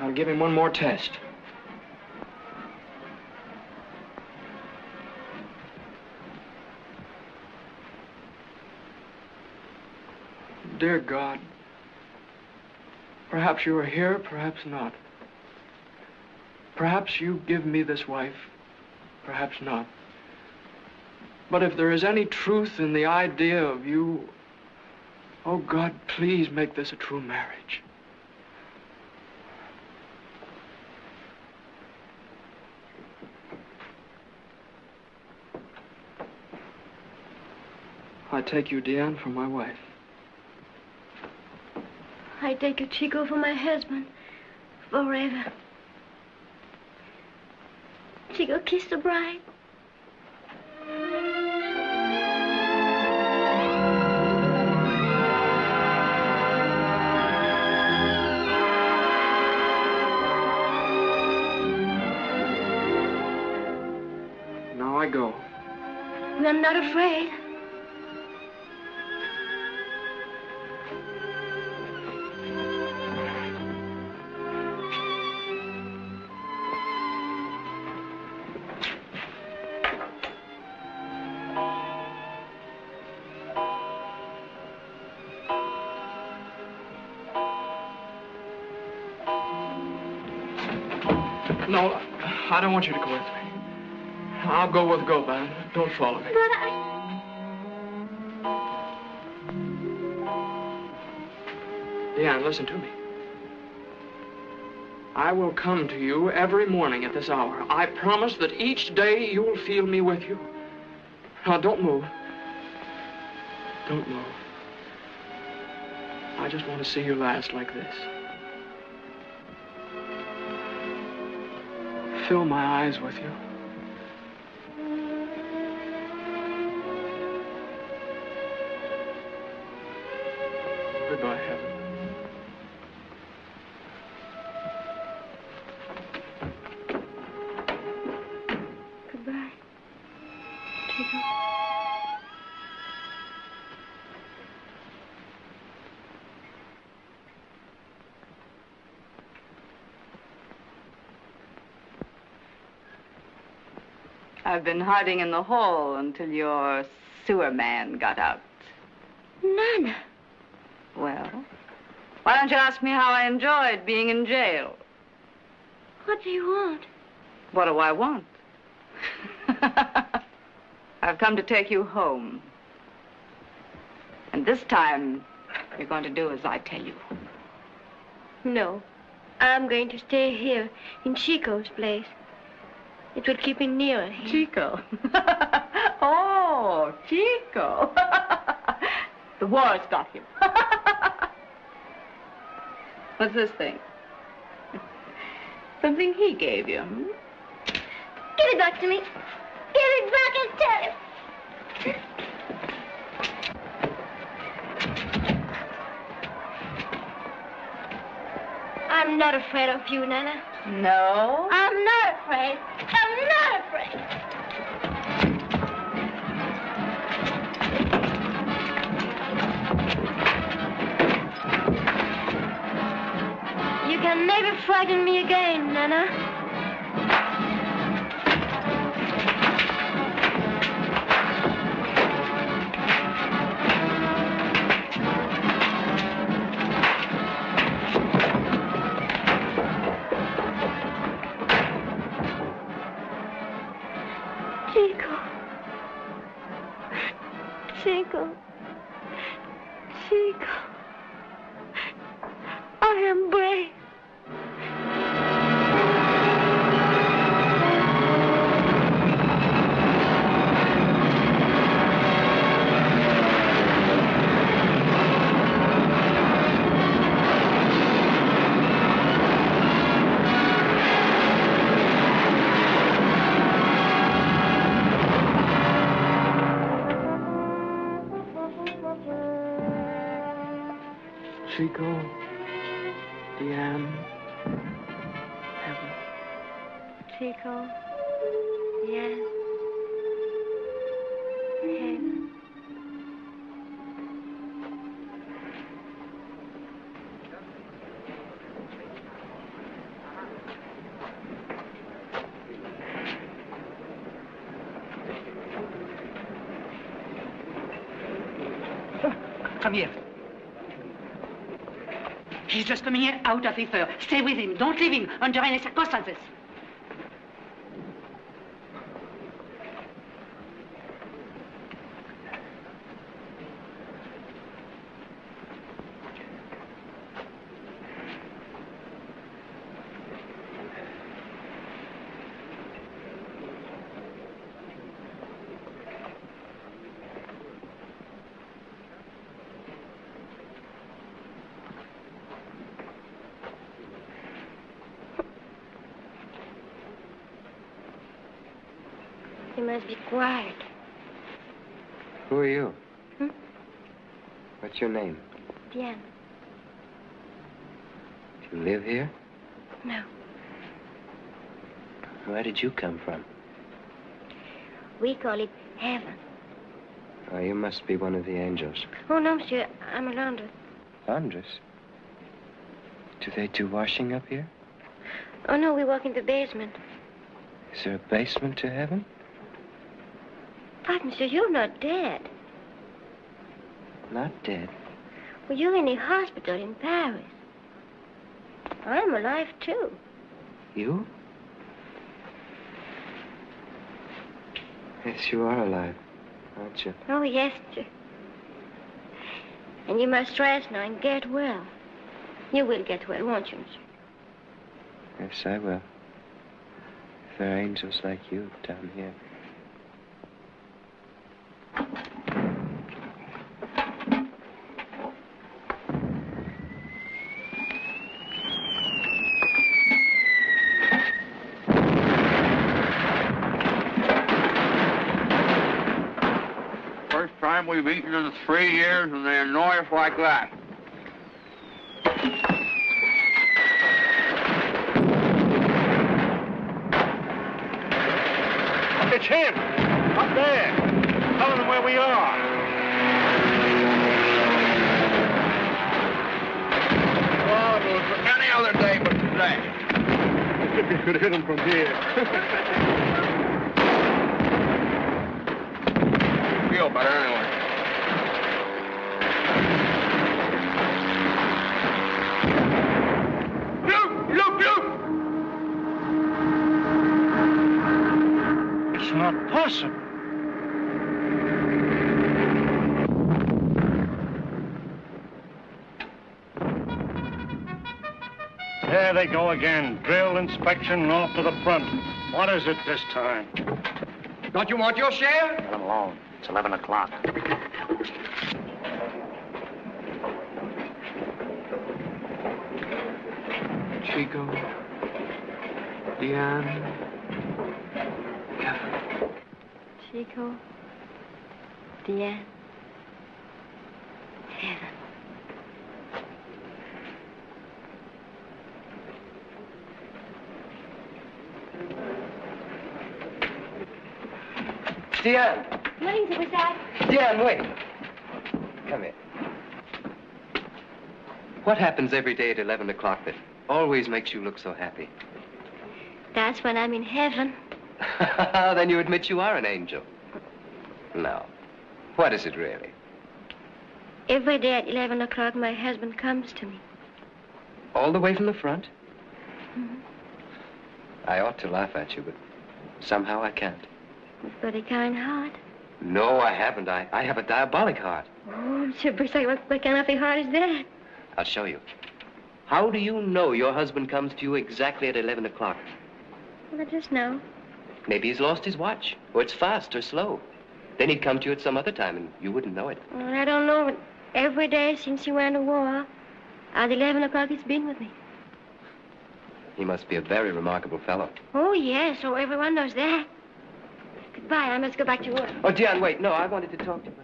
I'll give him one more test. Dear God, perhaps you are here, perhaps not. Perhaps you give me this wife, perhaps not. But if there is any truth in the idea of you, oh God, please make this a true marriage. I take you, Diane, for my wife. I take you, Chico, for my husband. Forever. Chico, kiss the bride. Now I go. I'm not afraid. No, I don't want you to go with me. I'll go with Gauvin. Don't follow me. But Diane, listen to me. I will come to you every morning at this hour. I promise that each day you'll feel me with you. Now, don't move. Don't move. I just want to see you last like this. Fill my eyes with you. Goodbye, Heaven. Goodbye, Chico. I've been hiding in the hall until your sewer man got out. Nana. Well, why don't you ask me how I enjoyed being in jail? What do you want? What do I want? I've come to take you home. And this time, you're going to do as I tell you. No. I'm going to stay here in Chico's place. It will keep me nearer him. Chico? Oh, Chico. The war's got him. What's this thing? Something he gave you, hmm? Give it back to me. Give it back and tell him. I'm not afraid of you, Nana. No? I'm not afraid. I'm not afraid. You can never frighten me again, Nana. Chico. Chico. I am brave. Chico, Diane, Heaven. Chico, Diane, Heaven. Come here. He's just coming in out of the fur. Stay with him. Don't leave him under any circumstances. You must be quiet. Who are you? Hmm? What's your name? Diane. Do you live here? No. Where did you come from? We call it heaven. Oh, you must be one of the angels. Oh, no, monsieur. I'm a laundress. Laundress? Do they do washing up here? Oh, no, we work in the basement. Is there a basement to heaven? But, monsieur, you're not dead. Not dead. Well, you're in a hospital in Paris. I'm alive, too. You? Yes, you are alive, aren't you? Oh, yes, sir. And you must rest now and get well. You will get well, won't you, monsieur? Yes, I will. If there are angels like you down here. First time we've eaten in 3 years, and they annoy us like that. It's him! Up there! Telling him where we are! Oh, it was any other day but today. If we could hit him from here. Feel better anyway. Look! It's not possible. There they go again. Drill, inspection, and off to the front. What is it this time? Don't you want your share? Let him alone. It's 11 o'clock. Chico, Diane, Chico, Diane, heaven. Diane! Morning, Superstar. Diane, wait. Come here. What happens every day at 11 o'clock that always makes you look so happy? That's when I'm in heaven. Then you admit you are an angel. No. What is it really? Every day at 11 o'clock, my husband comes to me. All the way from the front? Mm-hmm. I ought to laugh at you, but somehow I can't. You've got a kind heart. No, I haven't. I have a diabolic heart. Oh, Superstar, what kind of a heart is that? I'll show you. How do you know your husband comes to you exactly at 11 o'clock? Well, I just know. Maybe he's lost his watch, or it's fast or slow. Then he'd come to you at some other time, and you wouldn't know it. Well, I don't know, but every day since he went to war, at 11 o'clock he's been with me. He must be a very remarkable fellow. Oh, yes, oh, everyone knows that. Goodbye, I must go back to work. Oh, Diane, wait. No, I wanted to talk to you.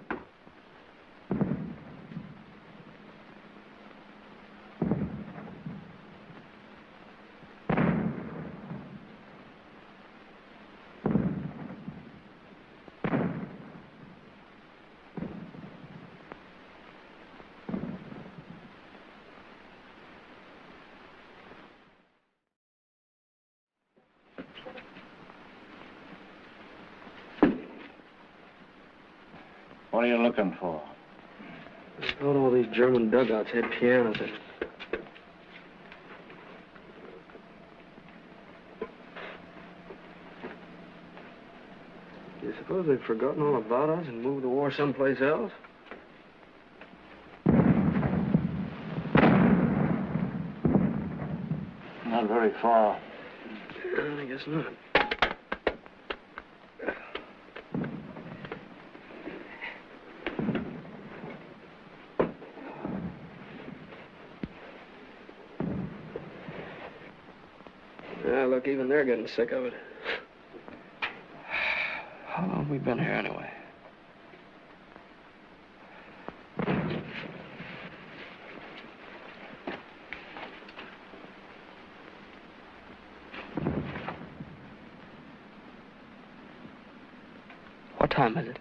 What are you looking for? I thought all these German dugouts had pianos in it. Do you suppose they've forgotten all about us and moved the war someplace else? Not very far. I guess not. Look, even they're getting sick of it. How long have we been here, anyway? What time is it?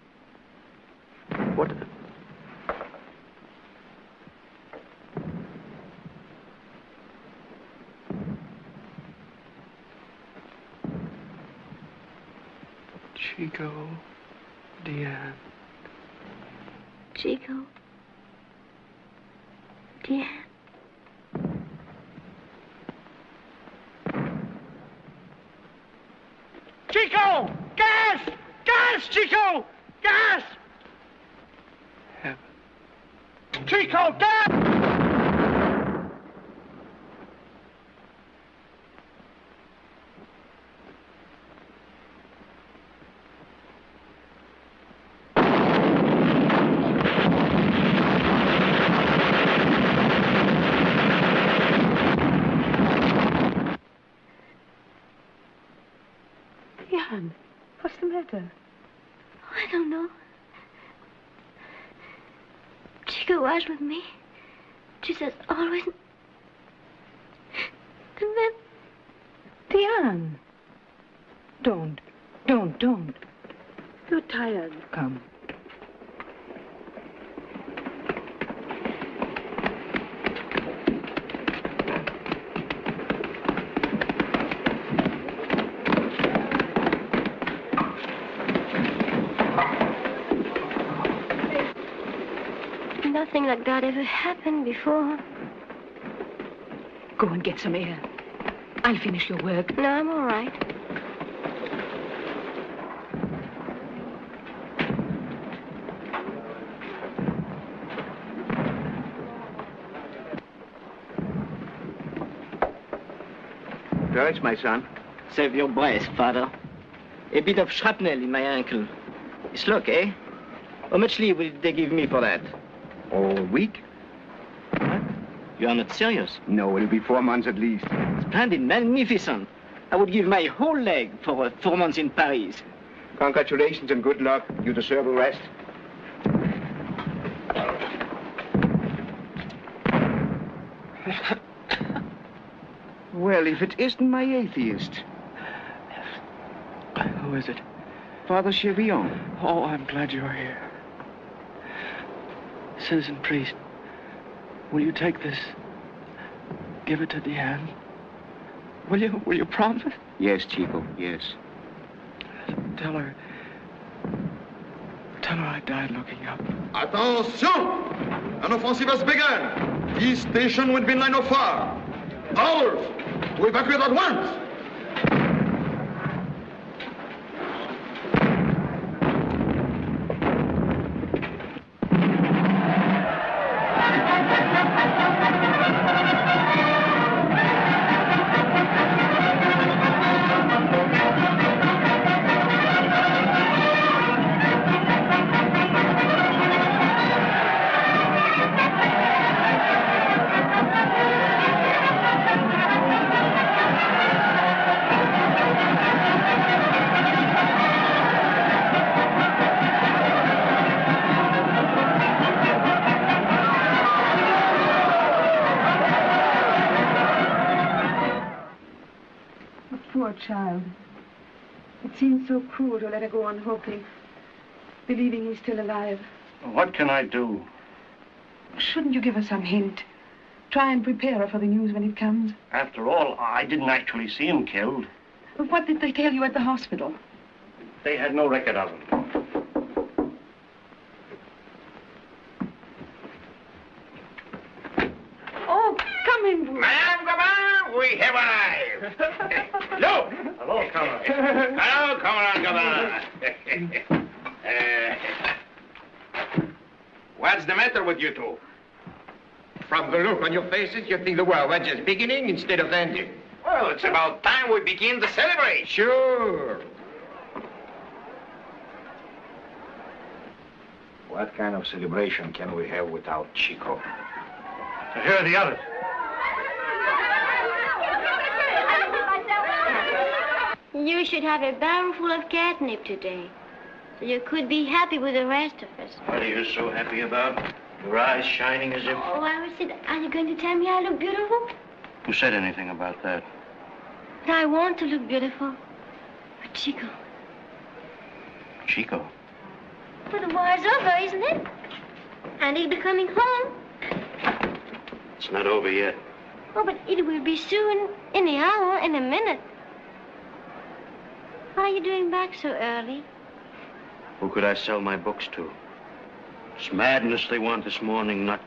What? Chico, Diane. Chico, Diane. Chico! Gas! Gas, Chico! Gas! Heaven. Chico, gas! matter? I don't know. Chico was with me. Just as always. And then... Diane. Don't. You're tired. Come. Nothing like that ever happened before. Go and get some air. I'll finish your work. No, I'm all right. Courage, my son. Save your breath, Father. A bit of shrapnel in my ankle. It's luck, eh? How much leave will they give me for that? All week? What? You are not serious? No, it'll be 4 months at least. Splendid, magnificent. I would give my whole leg for 4 months in Paris. Congratulations and good luck. You deserve a rest. Well, if it isn't my atheist. Who is it? Father Chevillon. Oh, I'm glad you're here. Citizen priest, will you take this? Give it to Diane. Will you promise? Yes, Chico, yes. Tell her I died looking up. Attention! An offensive has begun. This station will be in line of fire. Ours! To evacuate at once! Child. It seems so cruel to let her go on hoping, believing he's still alive. What can I do? Shouldn't you give her some hint? Try and prepare her for the news when it comes. After all, I didn't actually see him killed. But what did they tell you at the hospital? They had no record of him. Oh, come in. Madame Gabin, we have arrived. Look! Hello, Comrade. Hello, Comrade Gabin. What's the matter with you two? From the look on your faces, you think the world was just beginning instead of ending. Well, it's about time we begin to celebrate. Sure. What kind of celebration can we have without Chico? So here are the others. You should have a barrel full of catnip today, so you could be happy with the rest of us. What are you so happy about? Your eyes shining as if... Oh, I said, are you going to tell me I look beautiful? Who said anything about that? But I want to look beautiful. But Chico. Chico? But the war's over, isn't it? And he'll be coming home. It's not over yet. Oh, but it will be soon. In an hour, in a minute. Why are you doing back so early? Who could I sell my books to? It's madness they want this morning, not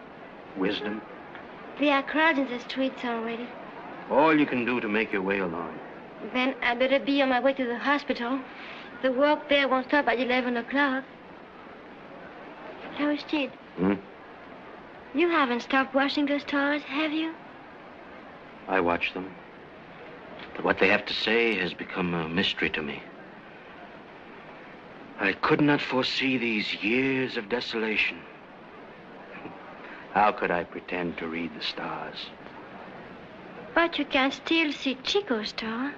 wisdom. There are crowds in the streets already. All you can do to make your way along. Then I better be on my way to the hospital. The work there won't stop at 11 o'clock. Aristide. You haven't stopped watching those stars, have you? I watch them. But what they have to say has become a mystery to me. I could not foresee these years of desolation. How could I pretend to read the stars? But you can still see Chico's star.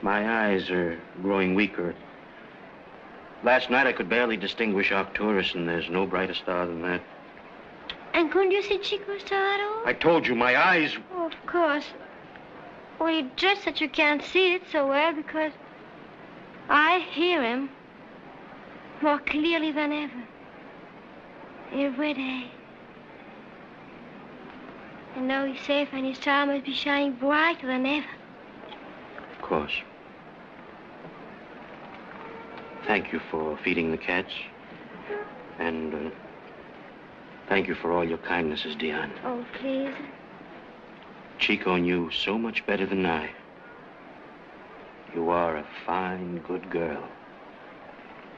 My eyes are growing weaker. Last night I could barely distinguish Arcturus, and there's no brighter star than that. And couldn't you see Chico's star at all? I told you, my eyes... Oh, of course. Well, it's just that you can't see it so well because I hear him more clearly than ever. Every day. I know he's safe and his star must be shining brighter than ever. Of course. Thank you for feeding the cats. And thank you for all your kindnesses, Diane. Oh, please. Chico knew so much better than I. You are a fine, good girl.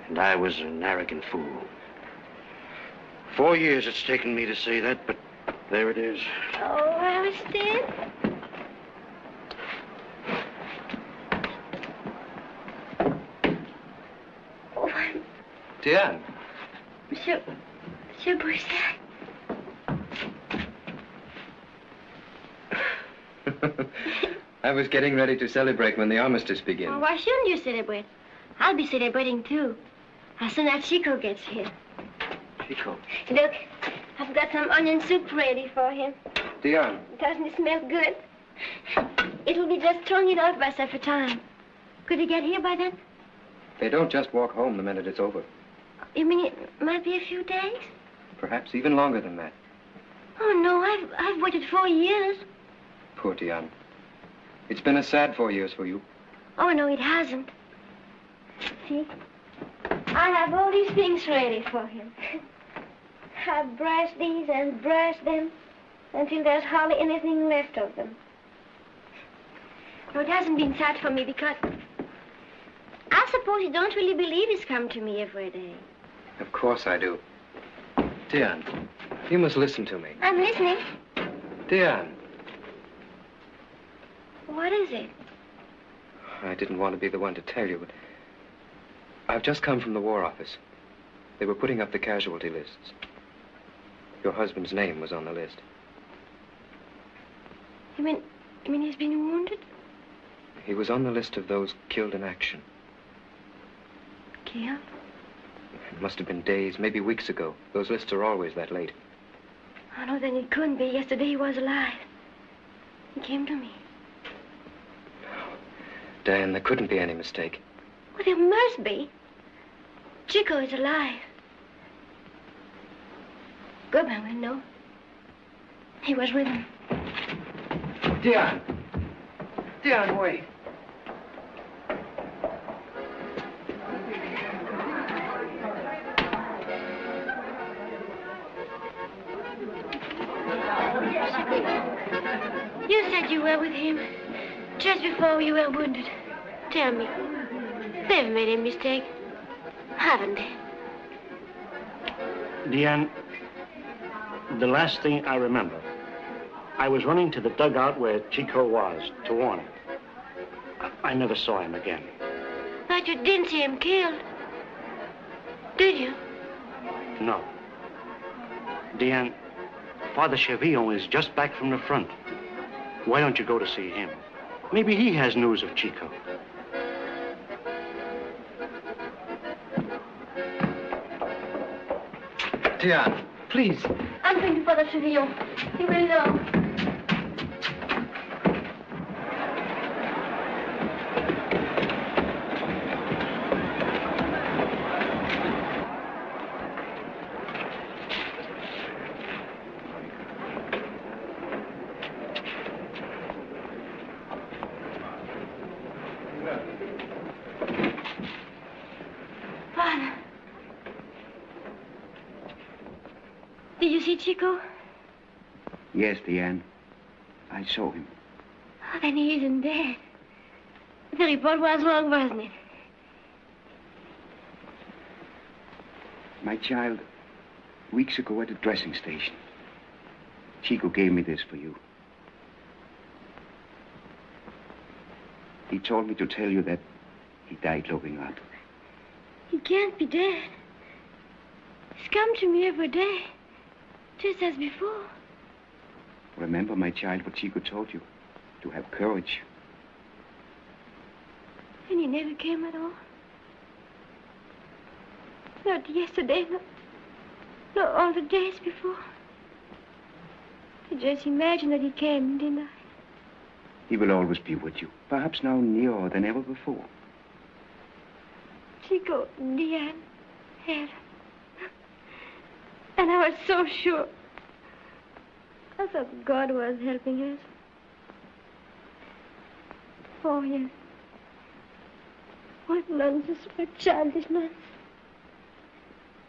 And I was an arrogant fool. 4 years it's taken me to say that, but there it is. Oh, Alistair. Oh, Diane. Monsieur Brissac. I was getting ready to celebrate when the armistice begins. Oh, why shouldn't you celebrate? I'll be celebrating, too, as soon as Chico gets here. Chico. Look, I've got some onion soup ready for him. Diane. Doesn't it smell good? It'll be just throwing it out by supper time. Could he get here by then? They don't just walk home the minute it's over. You mean it might be a few days? Perhaps even longer than that. Oh, no, I've waited 4 years. Poor Diane. It's been a sad 4 years for you. Oh, no, it hasn't. See? I have all these things ready for him. I've brushed these and brushed them until there's hardly anything left of them. No, it hasn't been sad for me because I suppose you don't really believe he's come to me every day. Of course I do. Diane, you must listen to me. I'm listening. Diane. What is it? I didn't want to be the one to tell you, but I've just come from the War Office. They were putting up the casualty lists. Your husband's name was on the list. You mean he's been wounded? He was on the list of those killed in action. Killed? It must have been days, maybe weeks ago. Those lists are always that late. Oh, no, then it couldn't be. Yesterday he was alive. He came to me. Diane, there couldn't be any mistake. Well, there must be. Chico is alive. Goodman will know. He was with him. Diane! Diane, wait. You said you were with him just before you were wounded. Tell me, they've made a mistake, haven't they? Diane, the last thing I remember, I was running to the dugout where Chico was to warn him. I never saw him again. But you didn't see him killed, did you? No. Diane, Father Chevillon is just back from the front. Why don't you go to see him? Maybe he has news of Chico. Diane, please. I'm going to Father Chevillon. He will know. Father. Did you see Chico? Yes, Diane. I saw him. Oh, then he isn't dead. The report was wrong, wasn't it? My child, weeks ago at the dressing station, Chico gave me this for you. He told me to tell you that he died looking up. He can't be dead. He's come to me every day, just as before. Remember, my child, what Chico told you. To have courage. And he never came at all? Not yesterday, not all the days before. I just imagined that he came, didn't I? He will always be with you, perhaps now nearer than ever before. Chico, Diane, Helen. And I was so sure. I thought God was helping us. Oh, yes. What nonsense, what childish nonsense.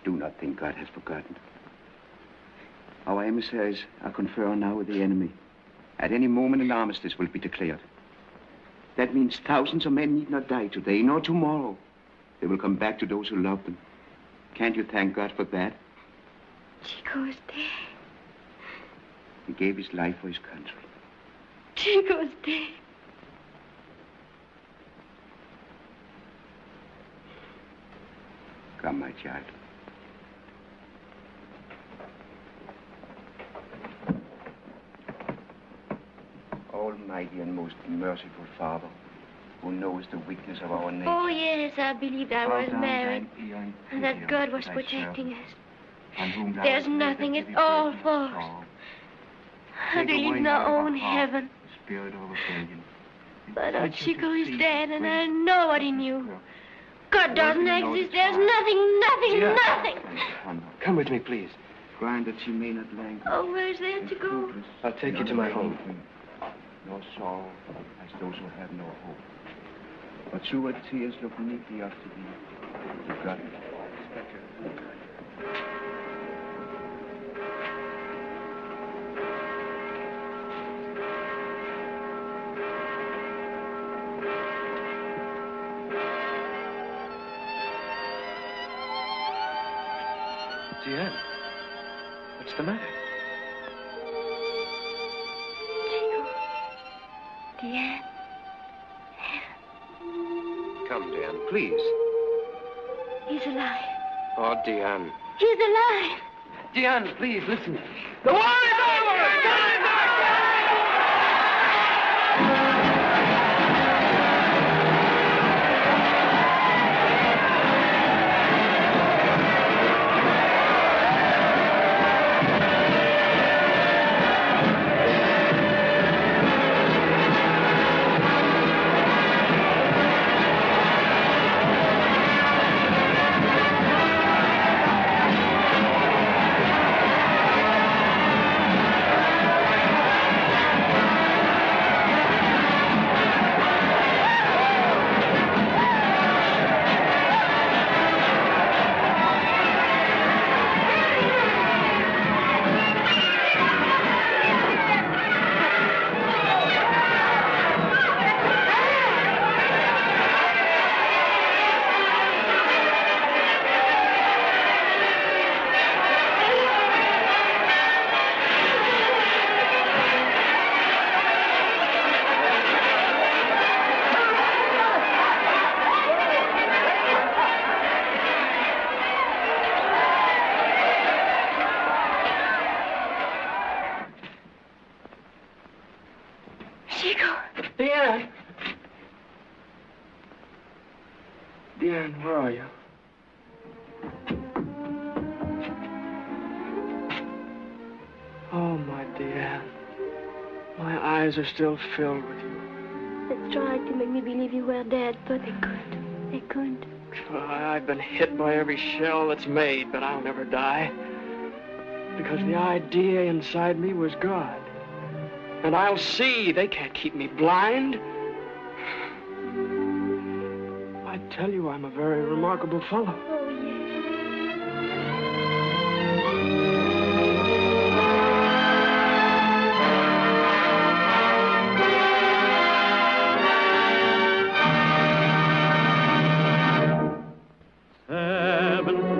Do not think God has forgotten. Our emissaries are conferring now with the enemy. At any moment, an armistice will be declared. That means thousands of men need not die today, nor tomorrow. They will come back to those who love them. Can't you thank God for that? Chico is dead. He gave his life for his country. Chico's dead. Come, my child. Almighty and most merciful Father, who knows the weakness of our nature. Oh, yes, I believed I was married, and that God was protecting us. There's nothing, it's all false. I believe in our own heaven. But our Chico is dead, and I know what he knew. God doesn't exist. There's nothing. Come with me, please. Grant that she may not languish. Oh, where's there to go? I'll take you to my home. Nor sorrow as those who have no hope. But through her tears look meekly up to thee, to God. Diane, what's the matter? Diane. Come, Diane, please. He's alive. Oh, Diane. He's alive. Diane, please, listen. The war is over! Diane, where are you? Oh, my Diane. My eyes are still filled with you. They tried to make me believe you were dead, but they couldn't. They couldn't. I've been hit by every shell that's made, but I'll never die. Because the idea inside me was God. And I'll see. They can't keep me blind. I tell you, I'm a very remarkable fellow. Oh, yes.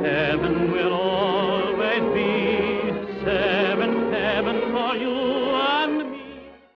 Heaven will